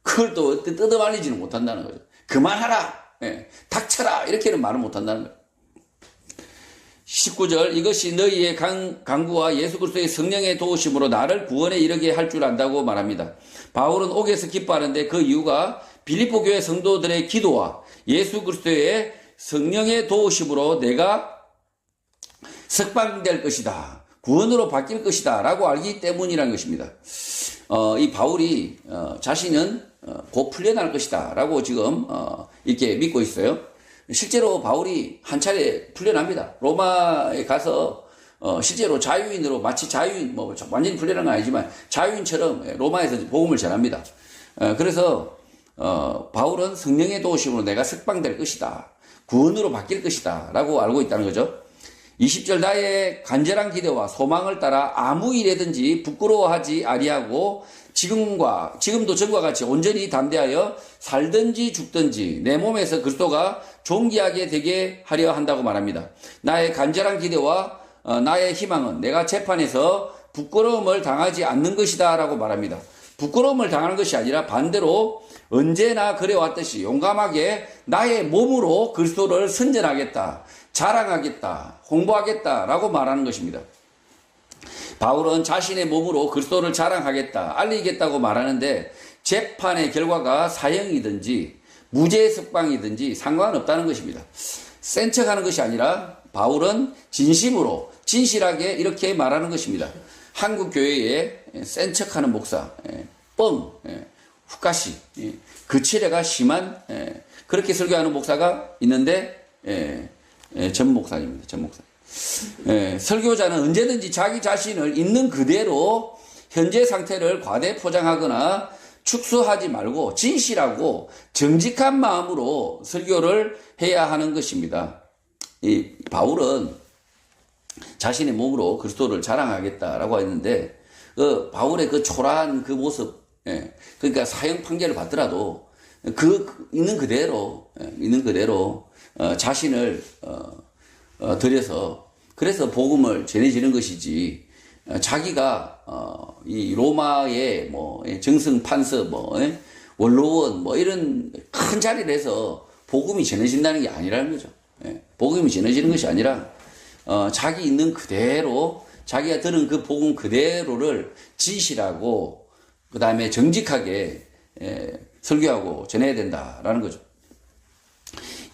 그걸 또 뜯어말리지는 못한다는 거죠. 그만하라, 닥쳐라 이렇게는 말을 못한다는 거예요. 19절 이것이 너희의 강구와 예수 그리스도의 성령의 도우심으로 나를 구원에 이르게 할 줄 안다고 말합니다. 바울은 옥에서 기뻐하는데 그 이유가 빌립보 교회 성도들의 기도와 예수 그리스도의 성령의 도우심으로 내가 석방될 것이다. 구원으로 바뀔 것이다. 라고 알기 때문이라는 것입니다. 이 바울이 자신은 곧 풀려날 것이다. 라고 지금 이렇게 믿고 있어요. 실제로 바울이 한 차례 풀려납니다. 로마에 가서 실제로 자유인으로 마치 자유인 뭐 완전히 풀려난 건 아니지만 자유인처럼 로마에서 복음을 전합니다. 그래서 바울은 성령의 도우심으로 내가 석방될 것이다. 구원으로 바뀔 것이다. 라고 알고 있다는 거죠. 20절 나의 간절한 기대와 소망을 따라 아무 일에든지 부끄러워하지 아니하고 지금도 전과 같이 온전히 담대하여 살든지 죽든지 내 몸에서 그리스도가 존귀하게 되게 하려 한다고 말합니다. 나의 간절한 기대와 나의 희망은 내가 재판에서 부끄러움을 당하지 않는 것이다 라고 말합니다. 부끄러움을 당하는 것이 아니라 반대로 언제나 그래왔듯이 용감하게 나의 몸으로 그리스도를 선전하겠다, 자랑하겠다, 홍보하겠다 라고 말하는 것입니다. 바울은 자신의 몸으로 그리스도를 자랑하겠다, 알리겠다고 말하는데 재판의 결과가 사형이든지 무죄 석방이든지 상관없다는 것입니다. 센 척하는 것이 아니라 바울은 진심으로 진실하게 이렇게 말하는 것입니다. 한국 교회에 센 척하는 목사, 훅가시, 그 치레가 심한 그렇게 설교하는 목사가 있는데 전 목사입니다. 전 목사. 설교자는 언제든지 자기 자신을 있는 그대로 현재 상태를 과대 포장하거나 축소하지 말고 진실하고 정직한 마음으로 설교를 해야 하는 것입니다. 이 바울은 자신의 몸으로 그리스도를 자랑하겠다라고 했는데 바울의 그 초라한 그 모습, 그러니까 사형 판결을 받더라도 있는 그대로 자신을 들여서 그래서 복음을 전해지는 것이지 자기가 이 로마의 뭐 정승 판서 원로원 이런 큰 자리를 해서 복음이 전해진다는 게 아니라는 거죠. 복음이 전해지는 것이 아니라 자기 있는 그대로 자기가 들은 그 복음 그대로를 진실하고 그 다음에 정직하게 설교하고 전해야 된다라는 거죠.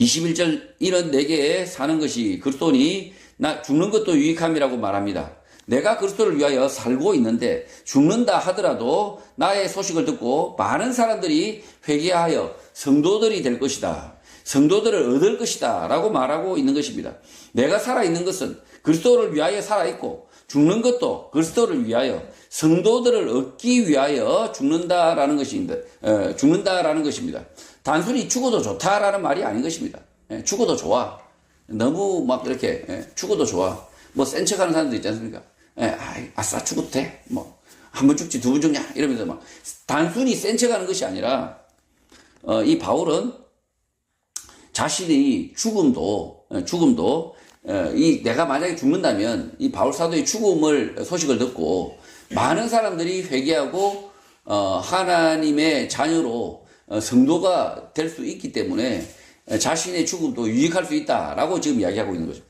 21절 이런 내게 사는 것이 그리스도니 나 죽는 것도 유익함이라고 말합니다. 내가 그리스도를 위하여 살고 있는데 죽는다 하더라도 나의 소식을 듣고 많은 사람들이 회개하여 성도들이 될 것이다. 성도들을 얻을 것이다 라고 말하고 있는 것입니다. 내가 살아있는 것은 그리스도를 위하여 살아있고 죽는 것도 그리스도를 위하여 성도들을 얻기 위하여 죽는다라는 것입니다. 단순히 죽어도 좋다라는 말이 아닌 것입니다. 죽어도 좋아. 너무 막 이렇게 죽어도 좋아. 뭐 센 척하는 사람도 있지 않습니까? 아싸 죽어도 돼. 뭐 한 번 죽지 두 번 죽냐 이러면서 막 단순히 센 척하는 것이 아니라 이 바울은 자신의 죽음도 내가 만약에 죽는다면 이 바울 사도의 소식을 듣고 많은 사람들이 회개하고 하나님의 자녀로 성도가 될 수 있기 때문에 자신의 죽음도 유익할 수 있다라고 지금 이야기하고 있는 거죠.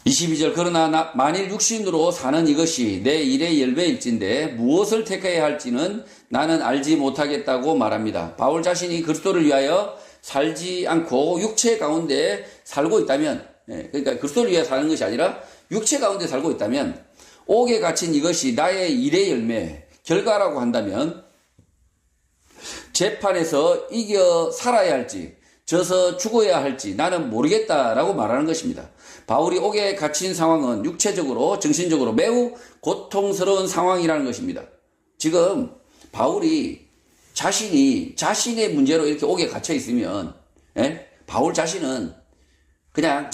22절 그러나 만일 육신으로 사는 이것이 내 일의 열매일진데 무엇을 택해야 할지는 나는 알지 못하겠다고 말합니다. 바울 자신이 그리스도를 위하여 살지 않고 육체 가운데 살고 있다면, 그러니까 그리스도를 위해 사는 것이 아니라 육체 가운데 살고 있다면, 옥에 갇힌 이것이 나의 일의 열매, 결과라고 한다면, 재판에서 이겨 살아야 할지, 져서 죽어야 할지 나는 모르겠다라고 말하는 것입니다. 바울이 옥에 갇힌 상황은 육체적으로, 정신적으로 매우 고통스러운 상황이라는 것입니다. 지금 바울이 자신의 문제로 이렇게 옥에 갇혀 있으면, 바울 자신은 그냥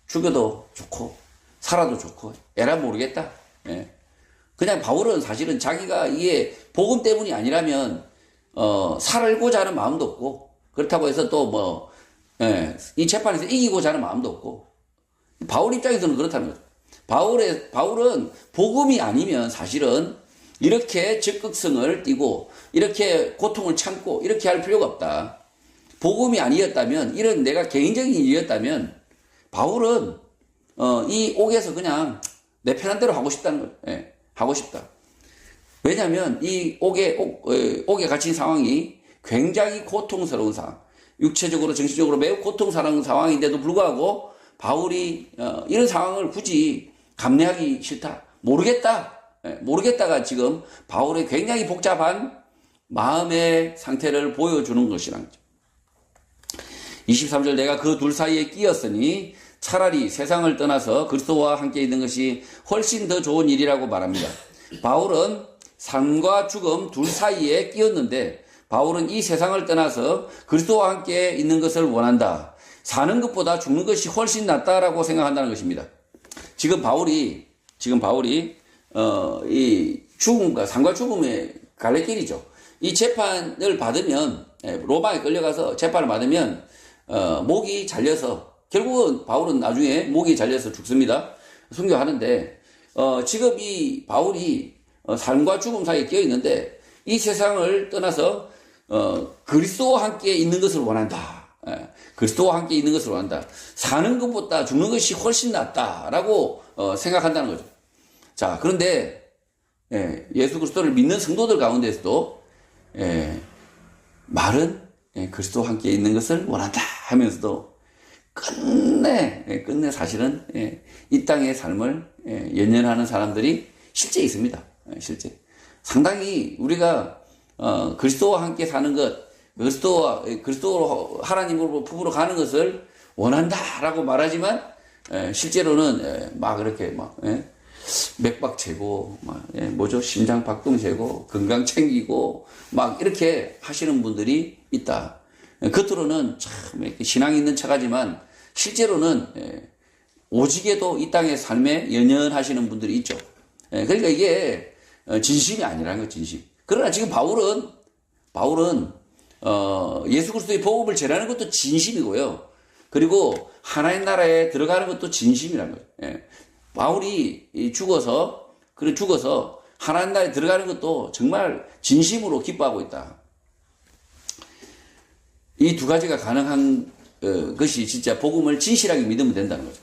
죽여도 좋고 살아도 좋고 에라 모르겠다. 그냥 바울은 사실은 자기가 이게 복음 때문이 아니라면 살고자 하는 마음도 없고, 그렇다고 해서 또 이 재판에서 이기고자 하는 마음도 없고, 바울 입장에서는 그렇다는 거죠. 바울은 복음이 아니면 사실은 이렇게 적극성을 띠고 이렇게 고통을 참고 이렇게 할 필요가 없다. 복음이 아니었다면, 이런 내가 개인적인 일이었다면 바울은 이 옥에서 그냥 내 편한 대로 하고 싶다는 거예요. 하고 싶다. 왜냐하면 이 옥에 갇힌 상황이 굉장히 고통스러운 상황, 육체적으로 정신적으로 매우 고통스러운 상황인데도 불구하고 바울이 이런 상황을 굳이 감내하기 싫다, 모르겠다가 지금 바울의 굉장히 복잡한 마음의 상태를 보여주는 것이라는 거죠. 23절, 내가 그 둘 사이에 끼었으니 차라리 세상을 떠나서 그리스도와 함께 있는 것이 훨씬 더 좋은 일이라고 말합니다. 바울은 삶과 죽음 둘 사이에 끼었는데, 바울은 이 세상을 떠나서 그리스도와 함께 있는 것을 원한다. 사는 것보다 죽는 것이 훨씬 낫다라고 생각한다는 것입니다. 지금 바울이 이 죽음과 삶과 죽음의 갈래길이죠. 이 재판을 받으면, 로마에 끌려가서 재판을 받으면 목이 잘려서, 결국은 바울은 나중에 목이 잘려서 죽습니다. 순교하는데, 지금 이 바울이 삶과 죽음 사이에 끼어 있는데, 이 세상을 떠나서 그리스도와 함께 있는 것을 원한다. 그리스도와 함께 있는 것을 원한다. 사는 것보다 죽는 것이 훨씬 낫다라고 생각한다는 거죠. 자, 그런데 예수 그리스도를 믿는 성도들 가운데서도 말은 그리스도와 함께 있는 것을 원한다 하면서도 끝내 사실은 이 땅의 삶을 연연하는 사람들이 실제 있습니다. 실제 상당히 우리가 그리스도와 함께 사는 것, 그리스도로 하나님으로 부부로 가는 것을 원한다라고 말하지만 실제로는 막 이렇게 맥박 재고 심장 박동 재고 건강 챙기고 막 이렇게 하시는 분들이 있다. 겉으로는 참 이렇게 신앙 있는 척하지만 실제로는 오직에도 이 땅의 삶에 연연하시는 분들이 있죠. 그러니까 이게 진심이 아니라는 거죠, 진심. 그러나 지금 바울은 예수 그리스도의 복음을 전하는 것도 진심이고요. 그리고 하나님 나라에 들어가는 것도 진심이라는 거예요. 바울이 죽어서 하나님 나라에 들어가는 것도 정말 진심으로 기뻐하고 있다. 이 두 가지가 가능한 것이 진짜 복음을 진실하게 믿으면 된다는 거죠.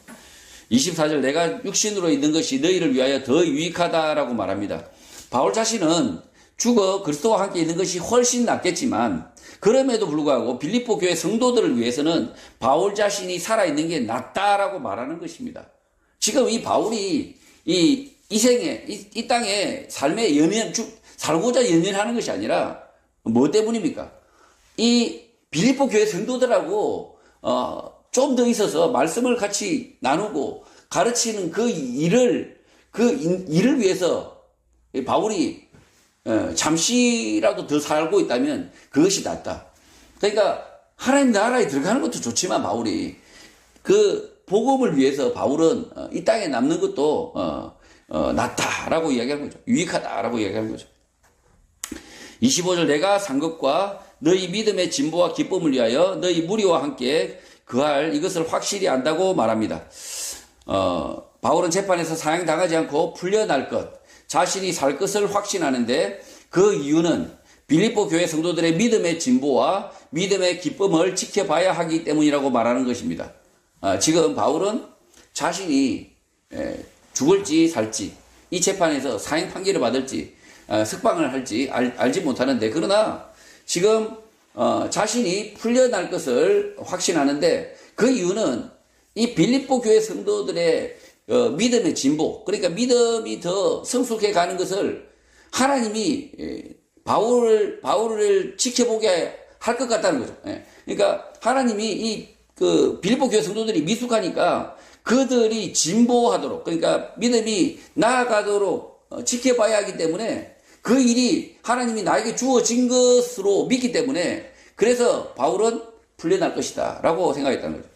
24절, 내가 육신으로 있는 것이 너희를 위하여 더 유익하다라고 말합니다. 바울 자신은 죽어 그리스도와 함께 있는 것이 훨씬 낫겠지만, 그럼에도 불구하고 빌립보 교회 성도들을 위해서는 바울 자신이 살아있는 게 낫다라고 말하는 것입니다. 지금 이 바울이 이 생에, 이 땅에 삶에 살고자 연연하는 것이 아니라 뭐 때문입니까? 이 빌립보 교회 성도들하고 좀 더 있어서 말씀을 같이 나누고 가르치는 그 일을 위해서 바울이 잠시라도 더 살고 있다면 그것이 낫다. 그러니까 하나님 나라에 들어가는 것도 좋지만 바울이 그 복음을 위해서 바울은 이 땅에 남는 것도 낫다라고 이야기하는 거죠. 유익하다라고 이야기하는 거죠. 25절, 내가 산 것과 너희 믿음의 진보와 기쁨을 위하여 너희 무리와 함께 그할 이것을 확실히 안다고 말합니다. 바울은 재판에서 사형당하지 않고 풀려날 것, 자신이 살 것을 확신하는데 그 이유는 빌립보 교회 성도들의 믿음의 진보와 믿음의 기쁨을 지켜봐야 하기 때문이라고 말하는 것입니다. 지금 바울은 자신이 죽을지 살지, 이 재판에서 사형 판결을 받을지 석방을 할지 알지 못하는데, 그러나 지금 자신이 풀려날 것을 확신하는데 그 이유는 이 빌립보 교회 성도들의 믿음의 진보, 그러니까 믿음이 더 성숙해 가는 것을 하나님이 바울을 지켜보게 할 것 같다는 거죠. 그러니까 하나님이 빌립보 교회 성도들이 미숙하니까 그들이 진보하도록, 그러니까 믿음이 나아가도록 지켜봐야 하기 때문에 그 일이 하나님이 나에게 주어진 것으로 믿기 때문에 그래서 바울은 풀려날 것이다 라고 생각했다는 거죠.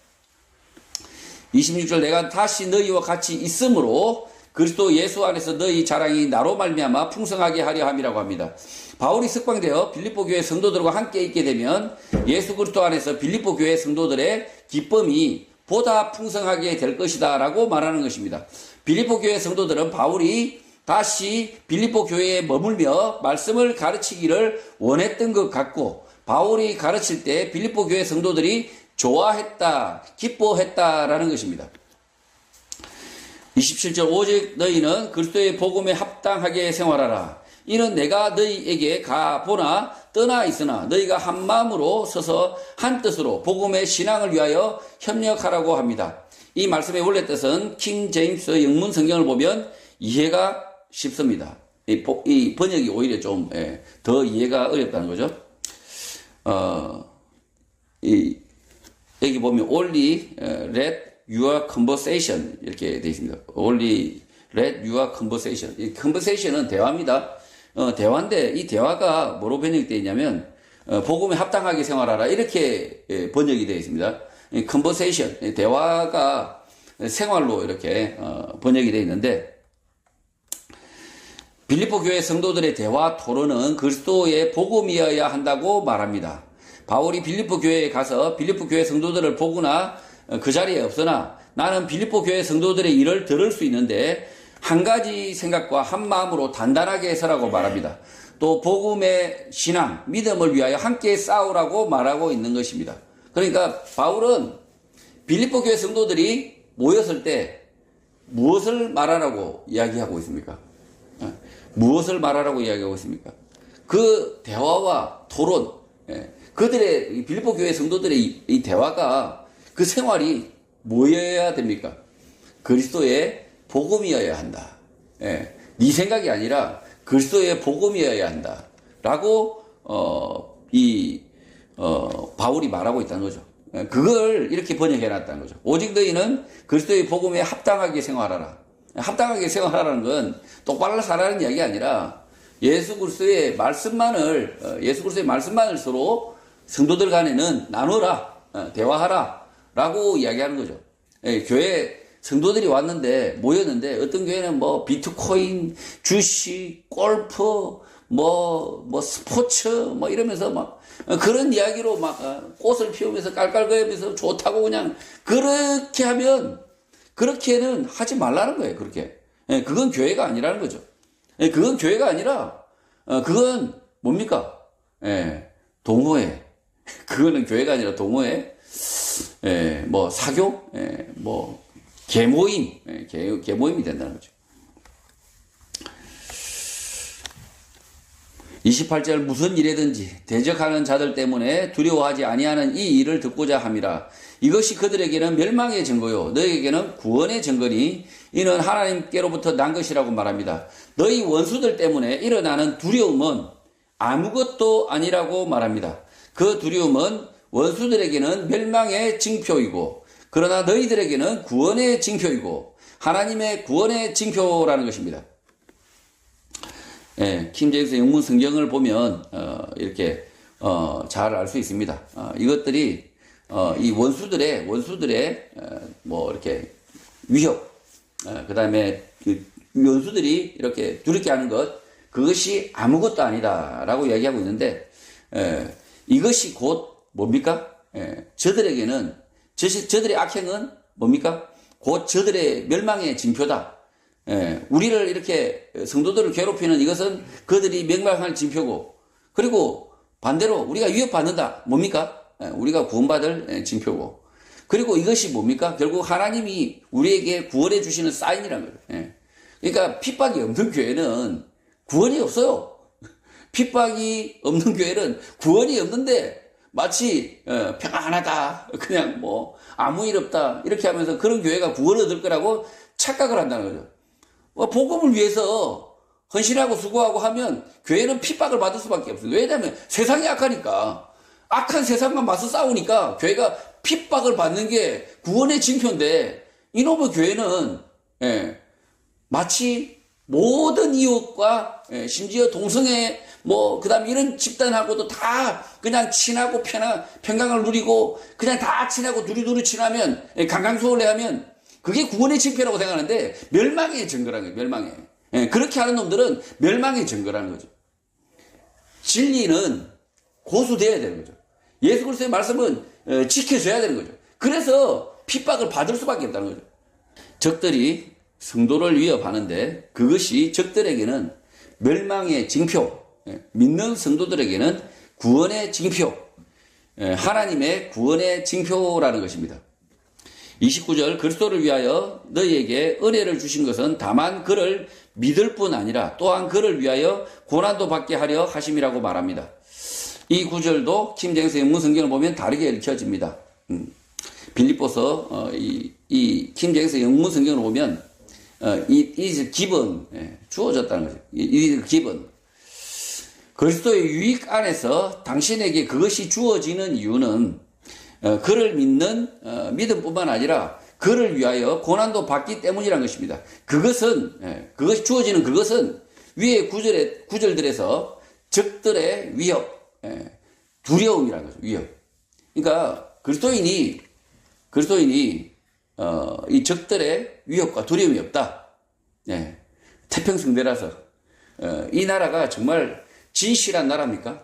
26절 내가 다시 너희와 같이 있으므로 그리스도 예수 안에서 너희 자랑이 나로 말미암아 풍성하게 하려 함이라고 합니다. 바울이 석방되어 빌립보 교회 성도들과 함께 있게 되면 예수 그리스도 안에서 빌립보 교회 성도들의 기쁨이 보다 풍성하게 될 것이다 라고 말하는 것입니다. 빌립보 교회 성도들은 바울이 다시 빌립보 교회에 머물며 말씀을 가르치기를 원했던 것 같고 바울이 가르칠 때 빌립보 교회 성도들이 좋아했다, 기뻐했다라는 것입니다. 27절 오직 너희는 그리스도의 복음에 합당하게 생활하라. 이는 내가 너희에게 가보나 떠나 있으나 너희가 한 마음으로 서서 한 뜻으로 복음의 신앙을 위하여 협력하라고 합니다. 이 말씀의 원래 뜻은 킹 제임스 영문 성경을 보면 이해가 쉽습니다. 이 번역이 오히려 좀 더 이해가 어렵다는 거죠. 여기 보면 only let your conversation 이렇게 되어 있습니다. only let your conversation. 이 conversation은 대화입니다. 대화인데 이 대화가 뭐로 번역되어 있냐면 복음에 합당하게 생활하라 이렇게 번역이 되어 있습니다. 이 conversation, 대화가 생활로 이렇게 번역이 되어 있는데 빌립보 교회 성도들의 대화 토론은 그리스도의 복음이어야 한다고 말합니다. 바울이 빌립보 교회에 가서 빌립보 교회 성도들을 보거나 그 자리에 없으나 나는 빌립보 교회 성도들의 일을 들을 수 있는데 한 가지 생각과 한 마음으로 단단하게 서라고 말합니다. 또 복음의 신앙, 믿음을 위하여 함께 싸우라고 말하고 있는 것입니다. 그러니까 바울은 빌립보 교회 성도들이 모였을 때 무엇을 말하라고 이야기하고 있습니까? 무엇을 말하라고 이야기하고 있습니까? 그 대화와 토론, 그들의 빌립보 교회 성도들의 이 대화가 그 생활이 뭐여야 됩니까? 그리스도의 복음이어야 한다. 네 생각이 아니라 그리스도의 복음이어야 한다. 라고 바울이 말하고 있다는 거죠. 그걸 이렇게 번역해 놨다는 거죠. 오직 너희는 그리스도의 복음에 합당하게 생활하라. 합당하게 생활하라는 건 똑바로 살아라는 이야기가 아니라 예수 그리스도의 말씀만을 서로 성도들 간에는 나누라, 대화하라 라고 이야기하는 거죠. 교회 성도들이 모였는데 어떤 교회는 뭐 비트코인, 주식, 골프, 스포츠 이러면서 막 그런 이야기로 막 꽃을 피우면서 깔깔거리면서 좋다고 그냥 그렇게는 하지 말라는 거예요. 그렇게. 그건 교회가 아니라는 거죠. 그건 교회가 아니라 그건 뭡니까? 동호회. 그거는 교회가 아니라 동호회. 사교, 계모임, 계모임이 된다는 거죠. 28절 무슨 일이든지 대적하는 자들 때문에 두려워하지 아니하는 이 일을 듣고자 함이라. 이것이 그들에게는 멸망의 증거요 너희에게는 구원의 증거니 이는 하나님께로부터 난 것이라고 말합니다. 너희 원수들 때문에 일어나는 두려움은 아무것도 아니라고 말합니다. 그 두려움은 원수들에게는 멸망의 징표이고 그러나 너희들에게는 구원의 징표이고 하나님의 구원의 징표라는 것입니다. 킹 제임스 영문 성경을 보면 이렇게 잘 알 수 있습니다. 이것들이 이 원수들의 이렇게 위협, 그다음에 그 원수들이 이렇게 두렵게 하는 것, 그것이 아무것도 아니다라고 얘기하고 있는데 이것이 곧 뭡니까? 저들의 악행은 뭡니까? 곧 저들의 멸망의 징표다. 우리를 이렇게 성도들을 괴롭히는 이것은 그들이 멸망할 징표고, 그리고 반대로 우리가 위협받는다. 뭡니까? 우리가 구원받을 징표고. 그리고 이것이 뭡니까? 결국 하나님이 우리에게 구원해 주시는 사인이라는 거예요. 그러니까 핍박이 없는 교회는 구원이 없어요. 핍박이 없는 교회는 구원이 없는데 마치 평안하다, 그냥 뭐 아무 일 없다 이렇게 하면서 그런 교회가 구원을 얻을 거라고 착각을 한다는 거죠. 복음을 위해서 헌신하고 수고하고 하면 교회는 핍박을 받을 수밖에 없어요. 왜냐하면 세상이 악하니까, 악한 세상과 맞서 싸우니까 교회가 핍박을 받는 게 구원의 징표인데, 이놈의 교회는 마치 모든 이웃과 심지어 동성애 그다음 이런 집단하고도 다 그냥 친하고 평강을 누리고 그냥 다 친하고 두리두리 친하면 강강수월래 하면 그게 구원의 징표라고 생각하는데 멸망의 증거라는 거예요. 멸망의. 그렇게 하는 놈들은 멸망의 증거라는 거죠. 진리는 고수돼야 되는 거죠. 예수 그리스도의 말씀은 지켜져야 되는 거죠. 그래서 핍박을 받을 수밖에 없다는 거죠. 적들이 성도를 위협하는데 그것이 적들에게는 멸망의 징표, 믿는 성도들에게는 구원의 징표, 하나님의 구원의 징표라는 것입니다. 29절, 그리스도를 위하여 너희에게 은혜를 주신 것은 다만 그를 믿을 뿐 아니라 또한 그를 위하여 고난도 받게 하려 하심이라고 말합니다. 이 구절도 킴제임스 영문 성경을 보면 다르게 읽혀집니다. 빌립보서 이 킴제임스 영문 성경을 보면 이 기본 주어졌다는 거죠. 이 기본 그리스도의 유익 안에서 당신에게 그것이 주어지는 이유는 그를 믿는 믿음뿐만 아니라 그를 위하여 고난도 받기 때문이라는 것입니다. 그것이 주어지는 그것은 위의 구절들에서 적들의 위협, 두려움이라는 거죠. 위협. 그러니까 그리스도인이 이 적들의 위협과 두려움이 없다. 태평성대라서 이 나라가 정말 진실한 나라입니까?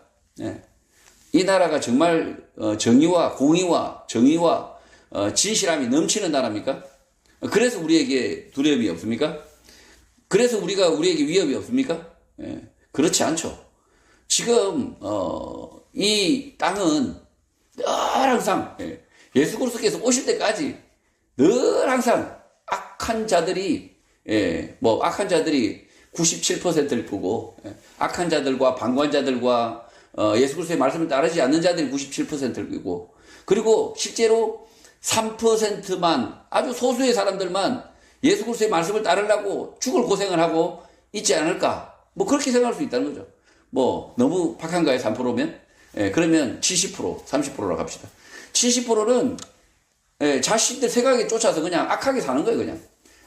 이 나라가 정말 정의와 공의와 정의와 진실함이 넘치는 나라입니까? 그래서 우리에게 두려움이 없습니까? 그래서 우리에게 위협이 없습니까? 그렇지 않죠. 지금 이 땅은 늘 항상 예수 그리스도께서 오실 때까지 늘 항상 악한 자들이 97%를 보고 악한 자들과 방관자들과 예수 그리스도의 말씀을 따르지 않는 자들이 97%를 보고, 그리고 실제로 3%만 아주 소수의 사람들만 예수 그리스도의 말씀을 따르려고 죽을 고생을 하고 있지 않을까, 그렇게 생각할 수 있다는 거죠. 너무 박한가요? 3%면? 그러면 70%, 30%라고 합시다. 70%는 자신들 생각에 쫓아서 그냥 악하게 사는 거예요. 그냥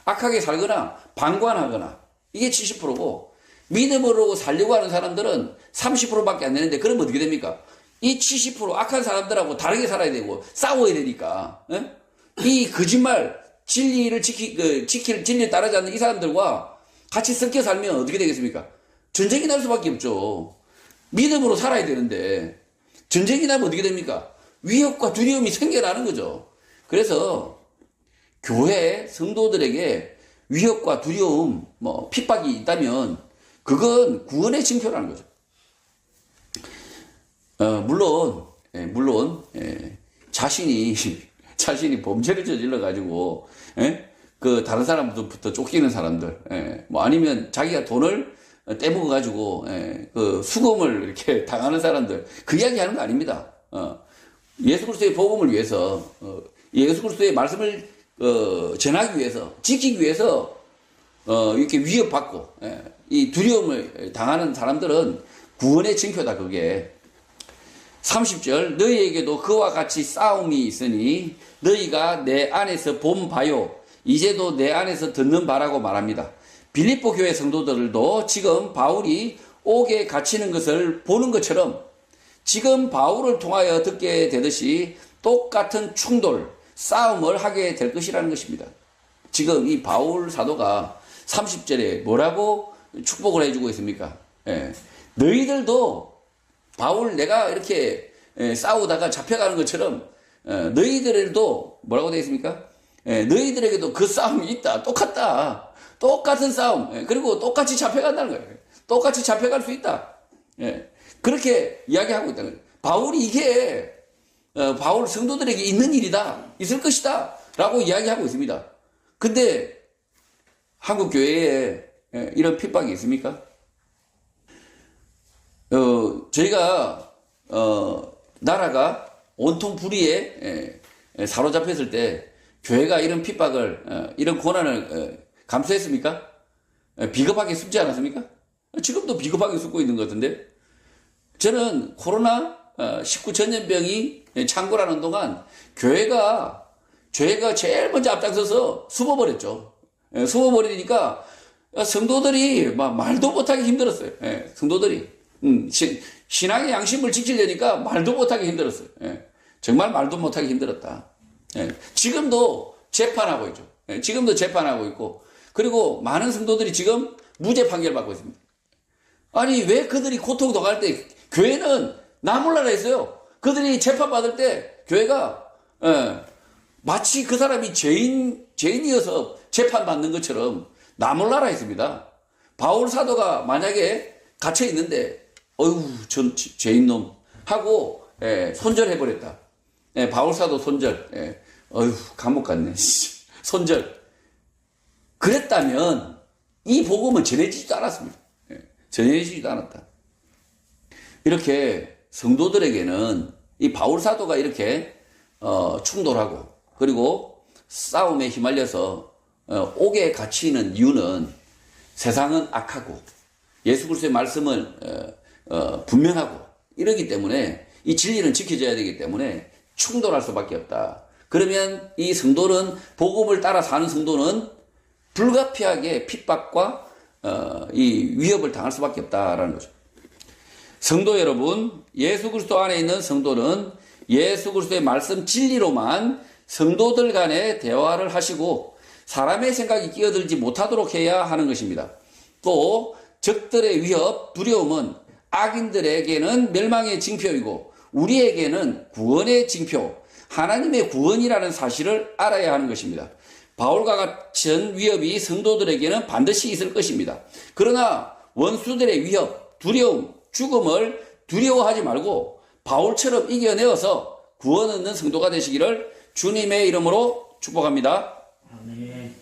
악하게 살거나 방관하거나, 이게 70%고 믿음으로 살려고 하는 사람들은 30%밖에 안 되는데, 그러면 어떻게 됩니까? 이 70% 악한 사람들하고 다르게 살아야 되고 싸워야 되니까, 이 거짓말 진리를 진리를 따르지 않는 이 사람들과 같이 섞여 살면 어떻게 되겠습니까? 전쟁이 날 수밖에 없죠. 믿음으로 살아야 되는데 전쟁이 나면 어떻게 됩니까? 위협과 두려움이 생겨나는 거죠. 그래서 교회 성도들에게 위협과 두려움, 핍박이 있다면 그건 구원의 징표라는 거죠. 물론 자신이 범죄를 저질러 가지고 다른 사람부터 쫓기는 사람들, 아니면 자기가 돈을 떼먹어 가지고 그 수금을 이렇게 당하는 사람들, 그 이야기 하는 거 아닙니다. 예수 그리스도의 복음을 위해서, 예수 그리스도의 말씀을 전하기 위해서, 지키기 위해서 이렇게 위협받고 이 두려움을 당하는 사람들은 구원의 징표다. 그게 30절, 너희에게도 그와 같이 싸움이 있으니 너희가 내 안에서 본 바요 이제도 내 안에서 듣는 바라고 말합니다. 빌립보 교회 성도들도 지금 바울이 옥에 갇히는 것을 보는 것처럼 지금 바울을 통하여 듣게 되듯이 똑같은 충돌, 싸움을 하게 될 것이라는 것입니다. 지금 이 바울 사도가 30절에 뭐라고 축복을 해주고 있습니까? 너희들도 바울 내가 이렇게 싸우다가 잡혀가는 것처럼 너희들에게도 뭐라고 되어 있습니까? 너희들에게도 그 싸움이 있다. 똑같다. 똑같은 싸움. 그리고 똑같이 잡혀간다는 거예요. 똑같이 잡혀갈 수 있다. 그렇게 이야기하고 있다는 거예요. 바울이 이게 바울 성도들에게 있는 일이다. 있을 것이다. 라고 이야기하고 있습니다. 근데 한국 교회에 이런 핍박이 있습니까? 저희가 나라가 온통 불의에 사로잡혔을 때 교회가 이런 핍박을, 이런 고난을 감수했습니까? 비겁하게 숨지 않았습니까? 지금도 비겁하게 숨고 있는 것 같은데, 저는 코로나 19 전염병이 창궐하는 동안 교회가 제일 먼저 앞장서서 숨어버렸죠. 숨어버리니까 성도들이 막 말도 못하기 힘들었어요. 성도들이 신앙의 양심을 지키려니까 말도 못하기 힘들었어요. 정말 말도 못하기 힘들었다. 지금도 재판하고 있죠. 지금도 재판하고 있고, 그리고 많은 성도들이 지금 무죄 판결 받고 있습니다. 아니, 왜 그들이 고통 당할 때 교회는 나 몰라라 했어요. 그들이 재판 받을 때 교회가 마치 그 사람이 죄인이어서 재판 받는 것처럼 나 몰라라 했습니다. 바울 사도가 만약에 갇혀 있는데 어휴 전 죄인놈 하고 손절해버렸다. 바울 사도 손절. 어휴 감옥 갔네. 손절. 그랬다면 이 복음은 전해지지도 않았습니다. 전해지지도 않았다. 이렇게 성도들에게는 이 바울 사도가 이렇게 충돌하고 그리고 싸움에 휘말려서 옥에 갇히는 이유는 세상은 악하고 예수 그리스도의 말씀은 분명하고 이러기 때문에 이 진리는 지켜져야 되기 때문에 충돌할 수밖에 없다. 그러면 이 성도는 복음을 따라 사는 성도는 불가피하게 핍박과 이 위협을 당할 수밖에 없다라는 거죠. 성도 여러분, 예수 그리스도 안에 있는 성도는 예수 그리스도의 말씀 진리로만 성도들 간에 대화를 하시고 사람의 생각이 끼어들지 못하도록 해야 하는 것입니다. 또 적들의 위협, 두려움은 악인들에게는 멸망의 징표이고 우리에게는 구원의 징표, 하나님의 구원이라는 사실을 알아야 하는 것입니다. 바울과 같은 위협이 성도들에게는 반드시 있을 것입니다. 그러나 원수들의 위협, 두려움, 죽음을 두려워하지 말고 바울처럼 이겨내어서 구원 얻는 성도가 되시기를 주님의 이름으로 축복합니다. 아멘.